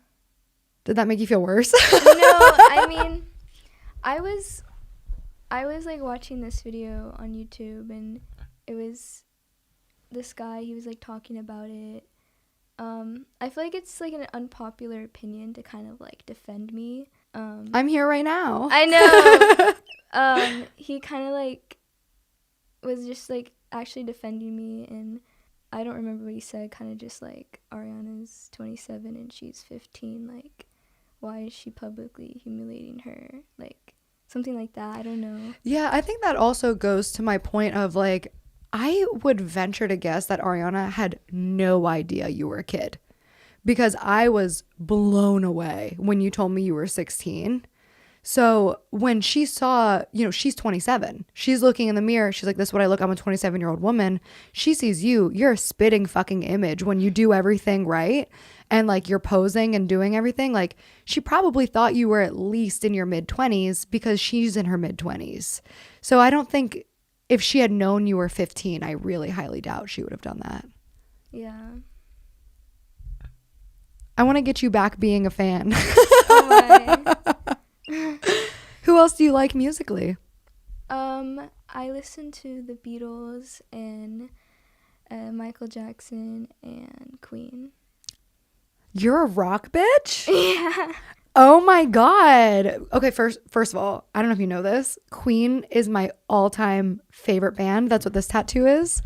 Speaker 2: Did that make you feel worse?
Speaker 3: No, I mean, I was like watching this video on YouTube, and it was this guy, he was like talking about it. I feel like it's like an unpopular opinion to kind of like defend me.
Speaker 2: I'm here right now.
Speaker 3: I know. He kind of like was just like actually defending me, and I don't remember what he said, kind of just like, Ariana's 27 and she's 15, like, why is she publicly humiliating her? Like, something like that. I don't know.
Speaker 2: Yeah, I think that also goes to my point of like, I would venture to guess that Ariana had no idea you were a kid, because I was blown away when you told me you were 16. So when she saw, you know, she's 27, she's looking in the mirror, she's like, this is what I look, I'm a 27-year-old woman. She sees you're a spitting fucking image when you do everything right. And like, you're posing and doing everything. Like, she probably thought you were at least in your mid-20s, because she's in her mid-20s. So I don't think, if she had known you were 15, I really highly doubt she would have done that.
Speaker 3: Yeah.
Speaker 2: I want to get you back being a fan.
Speaker 3: Oh my.
Speaker 2: Who else do you like musically?
Speaker 3: I listen to the Beatles and Michael Jackson and Queen.
Speaker 2: You're a rock bitch?
Speaker 3: Yeah.
Speaker 2: Oh my God. Okay, first of all, I don't know if you know this, Queen is my all-time favorite band. That's what this tattoo is.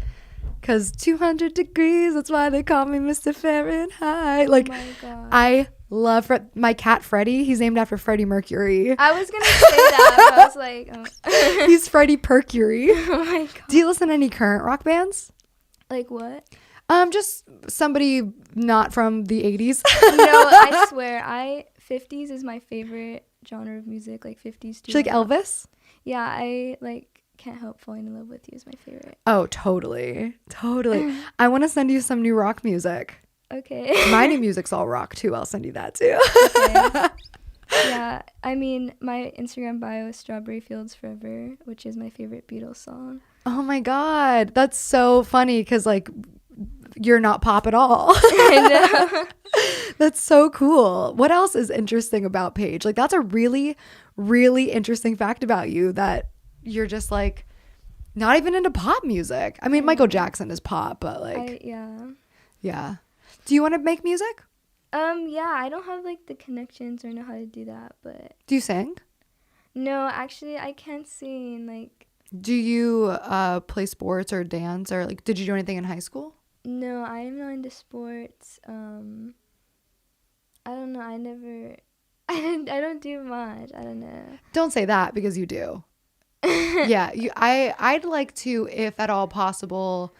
Speaker 2: Because 200 degrees, that's why they call me Mr. Fahrenheit. Like,
Speaker 3: oh my God.
Speaker 2: I love my cat Freddie. He's named after Freddie Mercury.
Speaker 3: I was going to say that, but I was like, oh.
Speaker 2: He's Freddie Percury.
Speaker 3: Oh my God.
Speaker 2: Do you listen to any current rock bands?
Speaker 3: Like what?
Speaker 2: Just somebody not from the 80s.
Speaker 3: No, I swear, 50s is my favorite genre of music, like 50s too.
Speaker 2: Do you like Elvis?
Speaker 3: Yeah, I like Can't Help Falling in Love with You is my favorite.
Speaker 2: Oh, totally. I want to send you some new rock music.
Speaker 3: Okay.
Speaker 2: My new music's all rock too. I'll send you that too.
Speaker 3: Okay. Yeah, I mean, my Instagram bio is Strawberry Fields Forever, which is my favorite Beatles song.
Speaker 2: Oh my God. That's so funny, because like, you're not pop at all.
Speaker 3: I know.
Speaker 2: That's so cool. What else is interesting about Paige? Like, that's a really, really interesting fact about you, that you're just like not even into pop music. I mean, Michael Jackson is pop, but like, yeah. Do you want to make music?
Speaker 3: Yeah, I don't have like the connections or know how to do that, but
Speaker 2: Do you sing?
Speaker 3: no, actually I can't sing. Like,
Speaker 2: Do you play sports or dance, or like, did you do anything in high school?
Speaker 3: no, I'm not into sports. I don't know. I don't do much. I don't know.
Speaker 2: Don't say that, because you do. Yeah, I'd like to, if at all possible,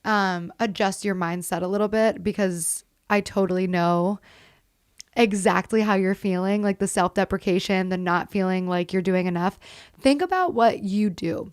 Speaker 2: adjust your mindset a little bit, because I totally know exactly how you're feeling, like the self-deprecation, the not feeling like you're doing enough. Think about what you do.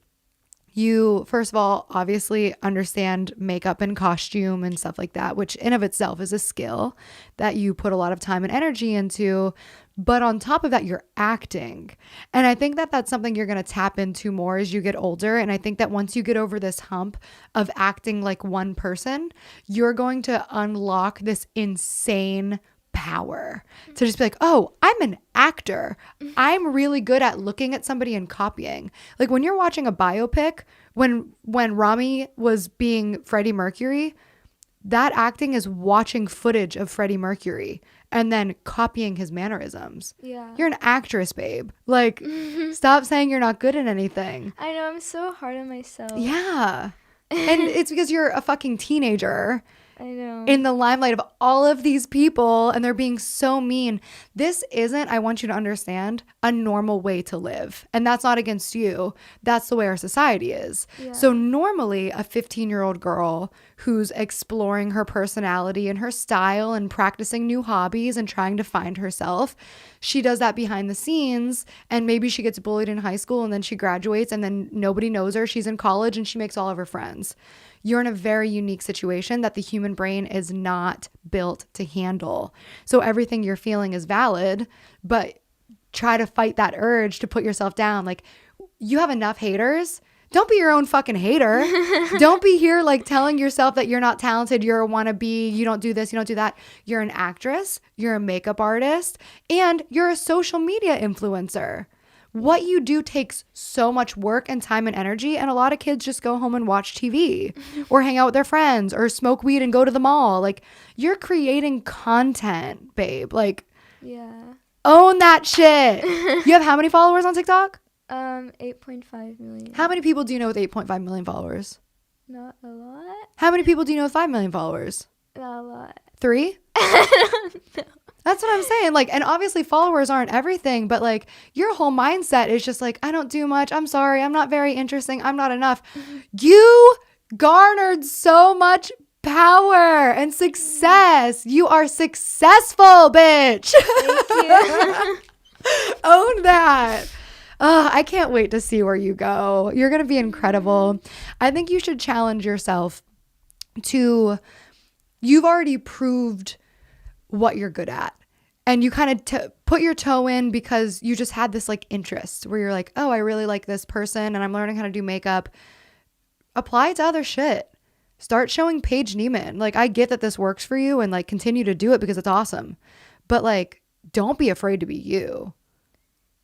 Speaker 2: You, first of all, obviously understand makeup and costume and stuff like that, which in of itself is a skill that you put a lot of time and energy into. But on top of that, you're acting. And I think that that's something you're going to tap into more as you get older. And I think that once you get over this hump of acting like one person, you're going to unlock this insane power to just be like, oh, I'm an actor. I'm really good at looking at somebody and copying. Like when you're watching a biopic, when Rami was being Freddie Mercury, that acting is watching footage of Freddie Mercury and then copying his mannerisms.
Speaker 3: Yeah.
Speaker 2: You're an actress, babe. Like, stop saying you're not good at anything.
Speaker 3: I know, I'm so hard on myself.
Speaker 2: Yeah. And it's because you're a fucking teenager
Speaker 3: I know.
Speaker 2: in the limelight of all of these people and they're being so mean. This isn't, I want you to understand, a normal way to live. And that's not against you. That's the way our society is.
Speaker 3: Yeah.
Speaker 2: So normally a 15-year-old girl who's exploring her personality and her style and practicing new hobbies and trying to find herself, she does that behind the scenes and maybe she gets bullied in high school and then she graduates and then nobody knows her. She's in college and she makes all of her friends. You're in a very unique situation that the human brain is not built to handle. So everything you're feeling is valid, but try to fight that urge to put yourself down. Like, you have enough haters. Don't be your own fucking hater. Don't be here like telling yourself that you're not talented, you're a wannabe, you don't do this, you don't do that. You're an actress, you're a makeup artist, and you're a social media influencer. What you do takes so much work and time and energy, and a lot of kids just go home and watch TV or hang out with their friends or smoke weed and go to the mall. Like, you're creating content, babe. Like,
Speaker 3: Yeah.
Speaker 2: own that shit. You have how many followers on TikTok?
Speaker 3: 8.5 million.
Speaker 2: How many people do you know with 8.5 million followers?
Speaker 3: Not a lot.
Speaker 2: How many people do you know with 5 million followers?
Speaker 3: Not a lot.
Speaker 2: 3? That's what I'm saying. Like, and obviously followers aren't everything, but like your whole mindset is just like, I don't do much. I'm sorry. I'm not very interesting. I'm not enough. You garnered so much power and success. You are successful, bitch.
Speaker 3: Thank you.
Speaker 2: Own that. I can't wait to see where you go. You're going to be incredible. I think you should challenge yourself to, you've already proved what you're good at. And you kind of put your toe in because you just had this like interest where you're like, oh, I really like this person and I'm learning how to do makeup. Apply it to other shit. Start showing Paige Neimann. Like, I get that this works for you and like continue to do it because it's awesome. But like, don't be afraid to be you.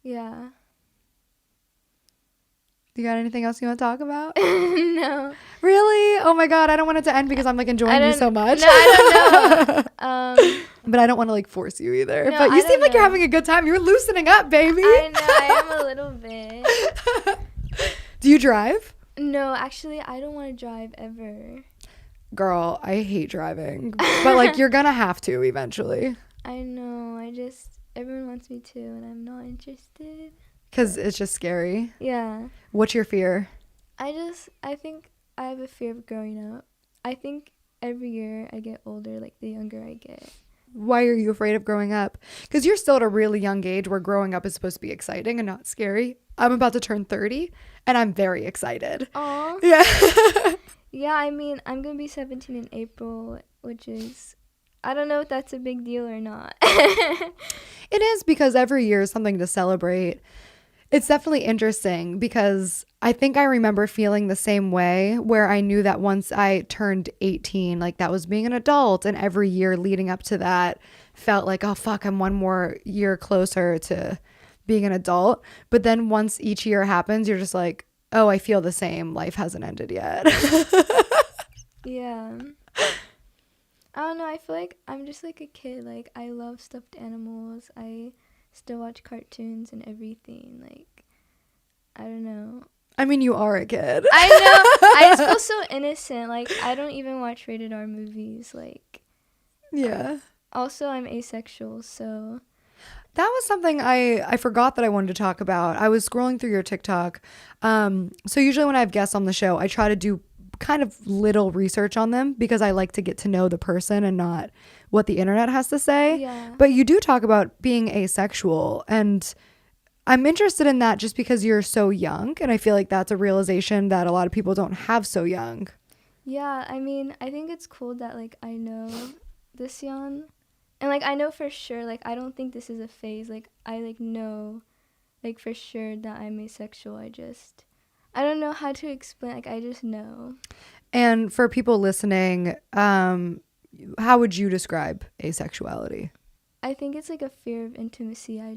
Speaker 3: Yeah.
Speaker 2: You got anything else you want to talk about?
Speaker 3: No.
Speaker 2: Really? Oh my God. I don't want it to end because I'm like enjoying you so much.
Speaker 3: No, I don't know.
Speaker 2: But I don't want to like force you either.
Speaker 3: No,
Speaker 2: but you
Speaker 3: I
Speaker 2: seem
Speaker 3: don't
Speaker 2: like you're
Speaker 3: know.
Speaker 2: having a good time. You're loosening up, baby.
Speaker 3: I know, I am a little bit.
Speaker 2: Do you drive?
Speaker 3: No, actually, I don't want to drive ever.
Speaker 2: Girl, I hate driving. But like, you're going to have to eventually.
Speaker 3: I know, everyone wants me to, and I'm not interested.
Speaker 2: Because it's just scary.
Speaker 3: Yeah.
Speaker 2: What's your fear?
Speaker 3: I think I have a fear of growing up. I think every year I get older, like the younger I get.
Speaker 2: Why are you afraid of growing up? Because you're still at a really young age where growing up is supposed to be exciting and not scary. I'm about to turn 30 and I'm very excited.
Speaker 3: Aw.
Speaker 2: Yeah.
Speaker 3: Yeah, I mean, I'm going to be 17 in April, which is, I don't know if that's a big deal or not.
Speaker 2: It is, because every year is something to celebrate. It's definitely interesting because I think I remember feeling the same way, where I knew that once I turned 18, like that was being an adult, and every year leading up to that felt like, oh fuck, I'm one more year closer to being an adult. But then once each year happens, you're just like, oh, I feel the same. Life hasn't ended yet.
Speaker 3: Yeah. I don't know. I feel like I'm just like a kid. Like, I love stuffed animals. I still watch cartoons and everything. Like, I don't know.
Speaker 2: I mean, you are a kid.
Speaker 3: I know. I just feel so innocent. Like, I don't even watch rated R movies. Like,
Speaker 2: Yeah.
Speaker 3: also, I'm asexual, so.
Speaker 2: That was something I forgot that I wanted to talk about. I was scrolling through your TikTok. So usually when I have guests on the show, I try to do kind of little research on them because I like to get to know the person and not what the internet has to say.
Speaker 3: Yeah.
Speaker 2: But you do talk about being asexual, and I'm interested in that just because you're so young, and I feel like that's a realization that a lot of people don't have so young.
Speaker 3: Yeah, I mean, I think it's cool that, like, I know this young. And, like, I know for sure, like, I don't think this is a phase. Like, I, like, know, like, for sure that I'm asexual. I don't know how to explain. Like, I just know.
Speaker 2: And for people listening, how would you describe asexuality?
Speaker 3: I think it's like a fear of intimacy. I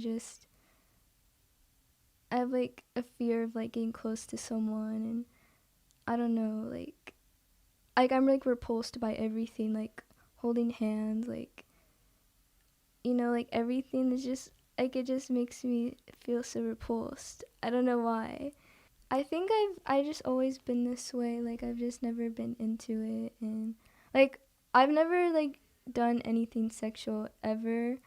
Speaker 3: have like a fear of like getting close to someone, and I don't know, like I'm like repulsed by everything, like holding hands, like, you know, like everything is just like, it just makes me feel so repulsed. I don't know why. I think I just always been this way. Like, I've just never been into it, and like I've never like done anything sexual ever.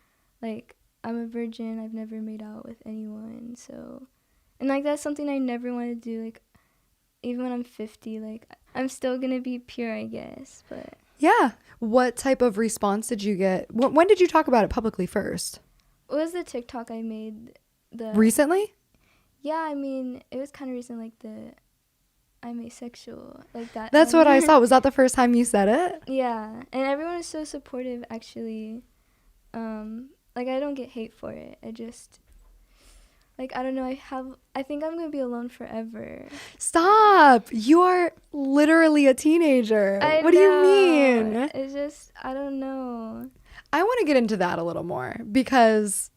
Speaker 3: Like, I'm a virgin. I've never made out with anyone. So, and like that's something I never want to do. Like, even when I'm 50, like I'm still gonna be pure, I guess. But
Speaker 2: Yeah. What type of response did you get? When did you talk about it publicly first?
Speaker 3: what was the TikTok I made?
Speaker 2: Recently?
Speaker 3: Yeah, I mean, it was kind of recent, like I'm asexual, like that.
Speaker 2: That's what I saw. Was that the first time you said it?
Speaker 3: Yeah, and everyone is so supportive, actually. Like, I don't get hate for it. I just, like, I don't know, I think I'm gonna be alone forever.
Speaker 2: Stop. You are literally a teenager. What do you mean?
Speaker 3: It's just, I don't know.
Speaker 2: I want to get into that a little more because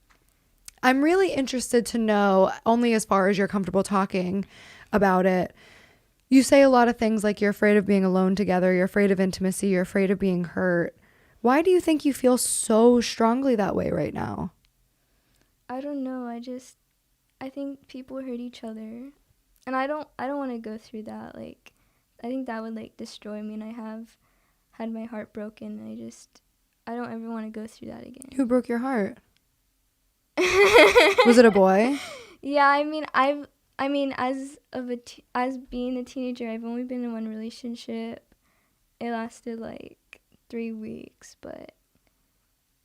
Speaker 2: I'm really interested to know, only as far as you're comfortable talking about it. You say a lot of things like you're afraid of being alone together, you're afraid of intimacy, you're afraid of being hurt. Why do you think you feel so strongly that way right now?
Speaker 3: I don't know. I think people hurt each other, and I don't want to go through that. Like, I think that would like destroy me, and I have had my heart broken. And I don't ever want to go through that again.
Speaker 2: Who broke your heart? Was it a boy?
Speaker 3: Yeah, I mean, as being a teenager, I've only been in one relationship. It lasted like 3 weeks, but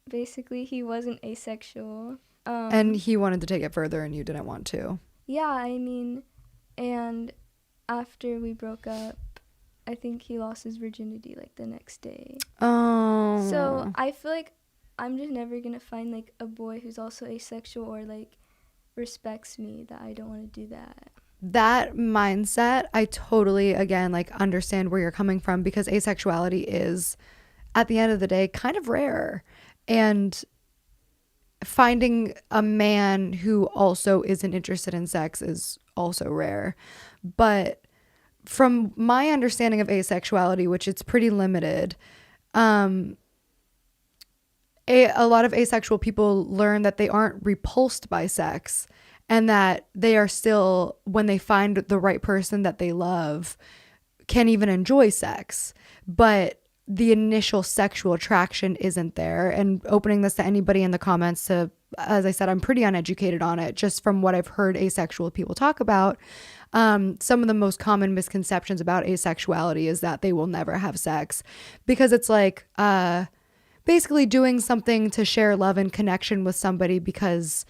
Speaker 3: basically he wasn't asexual.
Speaker 2: And he wanted to take it further and you didn't want to.
Speaker 3: Yeah, I mean, and after we broke up, I think he lost his virginity like the next day.
Speaker 2: Oh.
Speaker 3: So I feel like I'm just never gonna find like a boy who's also asexual or like respects me, that I don't want to do that.
Speaker 2: That mindset, I totally, again, like understand where you're coming from, because asexuality is, at the end of the day, kind of rare. And finding a man who also isn't interested in sex is also rare. But from my understanding of asexuality, which it's pretty limited, a lot of asexual people learn that they aren't repulsed by sex, and that they are still, when they find the right person that they love, can even enjoy sex. But the initial sexual attraction isn't there. And opening this to anybody in the comments, to, as I said, I'm pretty uneducated on it, just from what I've heard asexual people talk about. Some of the most common misconceptions about asexuality is that they will never have sex, because it's like basically doing something to share love and connection with somebody because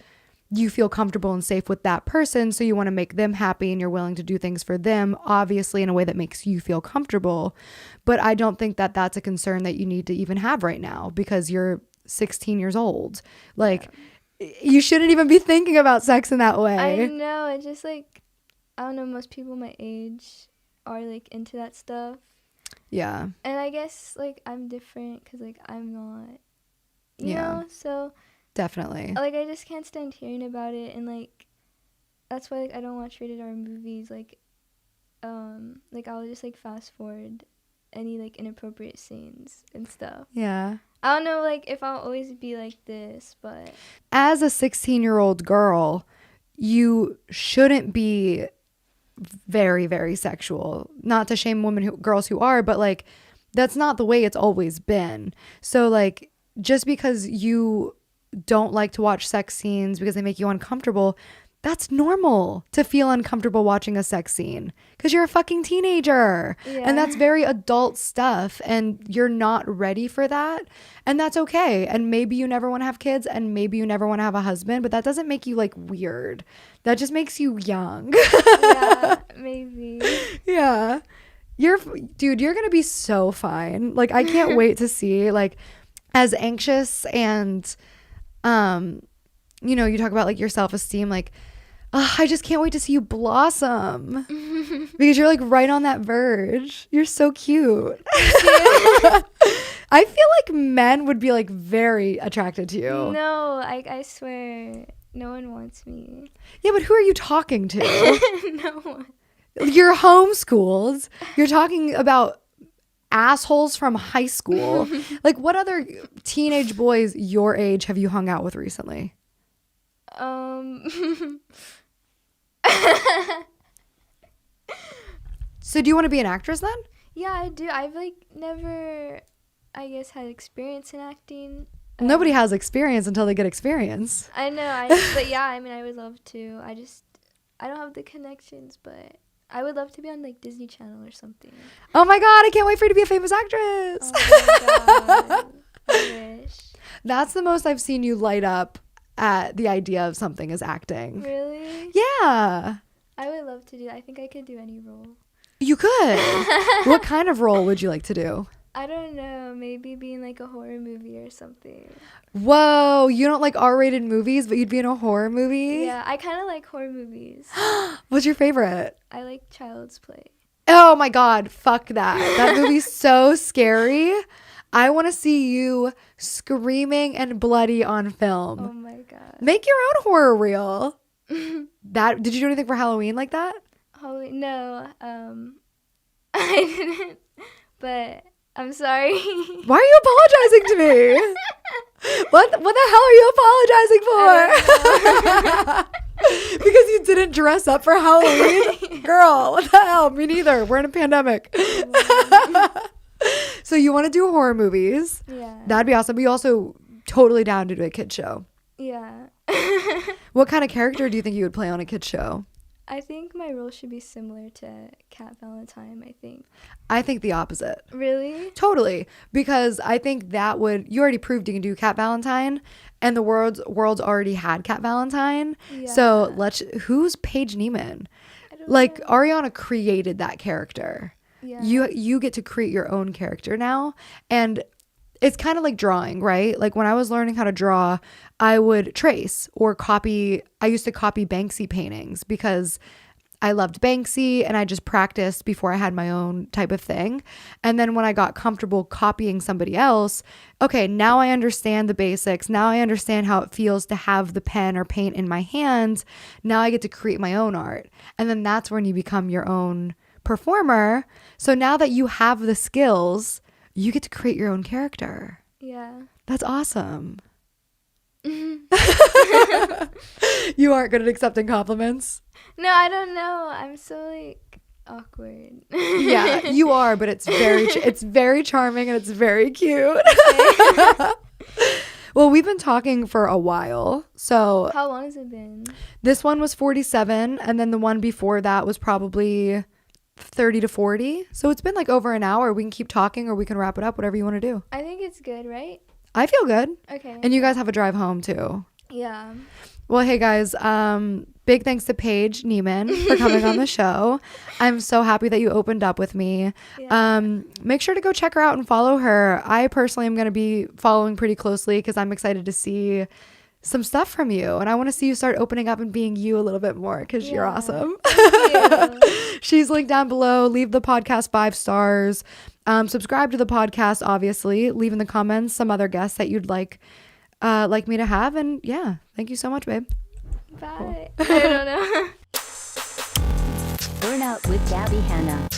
Speaker 2: you feel comfortable and safe with that person, so you want to make them happy and you're willing to do things for them, obviously in a way that makes you feel comfortable. But I don't think that that's a concern that you need to even have right now, because you're 16 years old. Like, you shouldn't even be thinking about sex in that way.
Speaker 3: I know, it's just like, I don't know, most people my age are like into that stuff.
Speaker 2: Yeah.
Speaker 3: And I guess like I'm different because like I'm not, you know, so
Speaker 2: definitely.
Speaker 3: like I just can't stand hearing about it, and like that's why like I don't watch rated R movies. Like I'll just like fast forward any like inappropriate scenes and stuff.
Speaker 2: Yeah.
Speaker 3: I don't know like if I'll always be like this, but
Speaker 2: as a 16-year-old girl, you shouldn't be very, very sexual. Not to shame girls who are, but like that's not the way it's always been. So like, just because you don't like to watch sex scenes because they make you uncomfortable, that's normal to feel uncomfortable watching a sex scene, because you're a fucking teenager.
Speaker 3: Yeah.
Speaker 2: And that's very adult stuff, and you're not ready for that, and that's okay. And maybe you never want to have kids, and maybe you never want to have a husband, but that doesn't make you like weird. That just makes you young.
Speaker 3: yeah, maybe.
Speaker 2: Yeah. Dude, you're gonna be so fine. Like, I can't wait to see, like, as anxious and you know, you talk about like your self-esteem, like, I just can't wait to see you blossom, because you're like right on that verge. You're so cute. I feel like men would be like very attracted to you.
Speaker 3: No, I swear, no one wants me.
Speaker 2: Yeah, but who are you talking to?
Speaker 3: No one.
Speaker 2: You're homeschooled. You're talking about assholes from high school. Like, what other teenage boys your age have you hung out with recently? So do you want to be an actress then?
Speaker 3: Yeah, I do. I've like never, I guess, had experience in acting.
Speaker 2: Nobody has experience until they get experience.
Speaker 3: I know, but yeah, I mean, I would love to. I don't have the connections, but I would love to be on like Disney Channel or something.
Speaker 2: Oh my God, I can't wait for you to be a famous actress.
Speaker 3: Oh my God. I wish.
Speaker 2: That's the most I've seen you light up at the idea of something as acting.
Speaker 3: Really?
Speaker 2: Yeah.
Speaker 3: I would love to do that. I think I could do any role.
Speaker 2: You could. What kind of role would you like to do?
Speaker 3: I don't know. Maybe be in like a horror movie or something.
Speaker 2: Whoa, you don't like R-rated movies, but you'd be in a horror movie?
Speaker 3: Yeah, I kind of like horror movies.
Speaker 2: What's your favorite?
Speaker 3: I like Child's Play.
Speaker 2: Oh my God, fuck that. That movie's so scary. I want to see you screaming and bloody on film.
Speaker 3: Oh my God.
Speaker 2: Make your own horror reel. Did you do anything for Halloween like that?
Speaker 3: Holy no. I didn't. But I'm sorry.
Speaker 2: Why are you apologizing to me? What the hell are you apologizing for? Because you didn't dress up for Halloween? Girl, what the hell? Me neither. We're in a pandemic. So you want to do horror movies?
Speaker 3: Yeah.
Speaker 2: That'd be awesome. But you also totally down to do a kid show.
Speaker 3: Yeah.
Speaker 2: What kind of character do you think you would play on a kid show?
Speaker 3: I think my role should be similar to Cat Valentine, I think.
Speaker 2: I think the opposite.
Speaker 3: Really?
Speaker 2: Totally. Because I think you already proved you can do Cat Valentine, and the world's already had Cat Valentine.
Speaker 3: Yeah.
Speaker 2: So who's Paige Neimann?
Speaker 3: I don't
Speaker 2: Like,
Speaker 3: know.
Speaker 2: Ariana created that character.
Speaker 3: Yeah.
Speaker 2: You get to create your own character now. And it's kind of like drawing, right? Like when I was learning how to draw, I would trace or copy. I used to copy Banksy paintings because I loved Banksy and I just practiced before I had my own type of thing. And then when I got comfortable copying somebody else, okay, now I understand the basics. Now I understand how it feels to have the pen or paint in my hands. Now I get to create my own art. And then that's when you become your own performer. So now that you have the skills, you get to create your own character.
Speaker 3: Yeah.
Speaker 2: That's awesome. You aren't good at accepting compliments.
Speaker 3: No, I don't know. I'm so like awkward.
Speaker 2: Yeah, you are, but it's very charming and it's very cute. Well, we've been talking for a while. So
Speaker 3: How long has it been?
Speaker 2: this one was 47 and then the one before that was probably 30 to 40. So it's been like over an hour. We can keep talking or we can wrap it up, whatever you want to do.
Speaker 3: I think it's good, right?
Speaker 2: I feel good.
Speaker 3: Okay.
Speaker 2: And you guys have a drive home too.
Speaker 3: Yeah.
Speaker 2: Well, hey guys, big thanks to Paige Neimann for coming on the show. I'm so happy that you opened up with me.
Speaker 3: Yeah.
Speaker 2: Make sure to go check her out and follow her. I personally am going to be following pretty closely because I'm excited to see some stuff from you. And I want to see you start opening up and being you a little bit more because you're
Speaker 3: Yeah.
Speaker 2: awesome.
Speaker 3: Thank you.
Speaker 2: She's linked down below. Leave the podcast 5 stars. Subscribe to the podcast, obviously. Leave in the comments some other guests that you'd like me to have. And yeah, thank you so much, babe.
Speaker 3: Bye. I don't know.
Speaker 1: Burnout with Gabbie Hanna.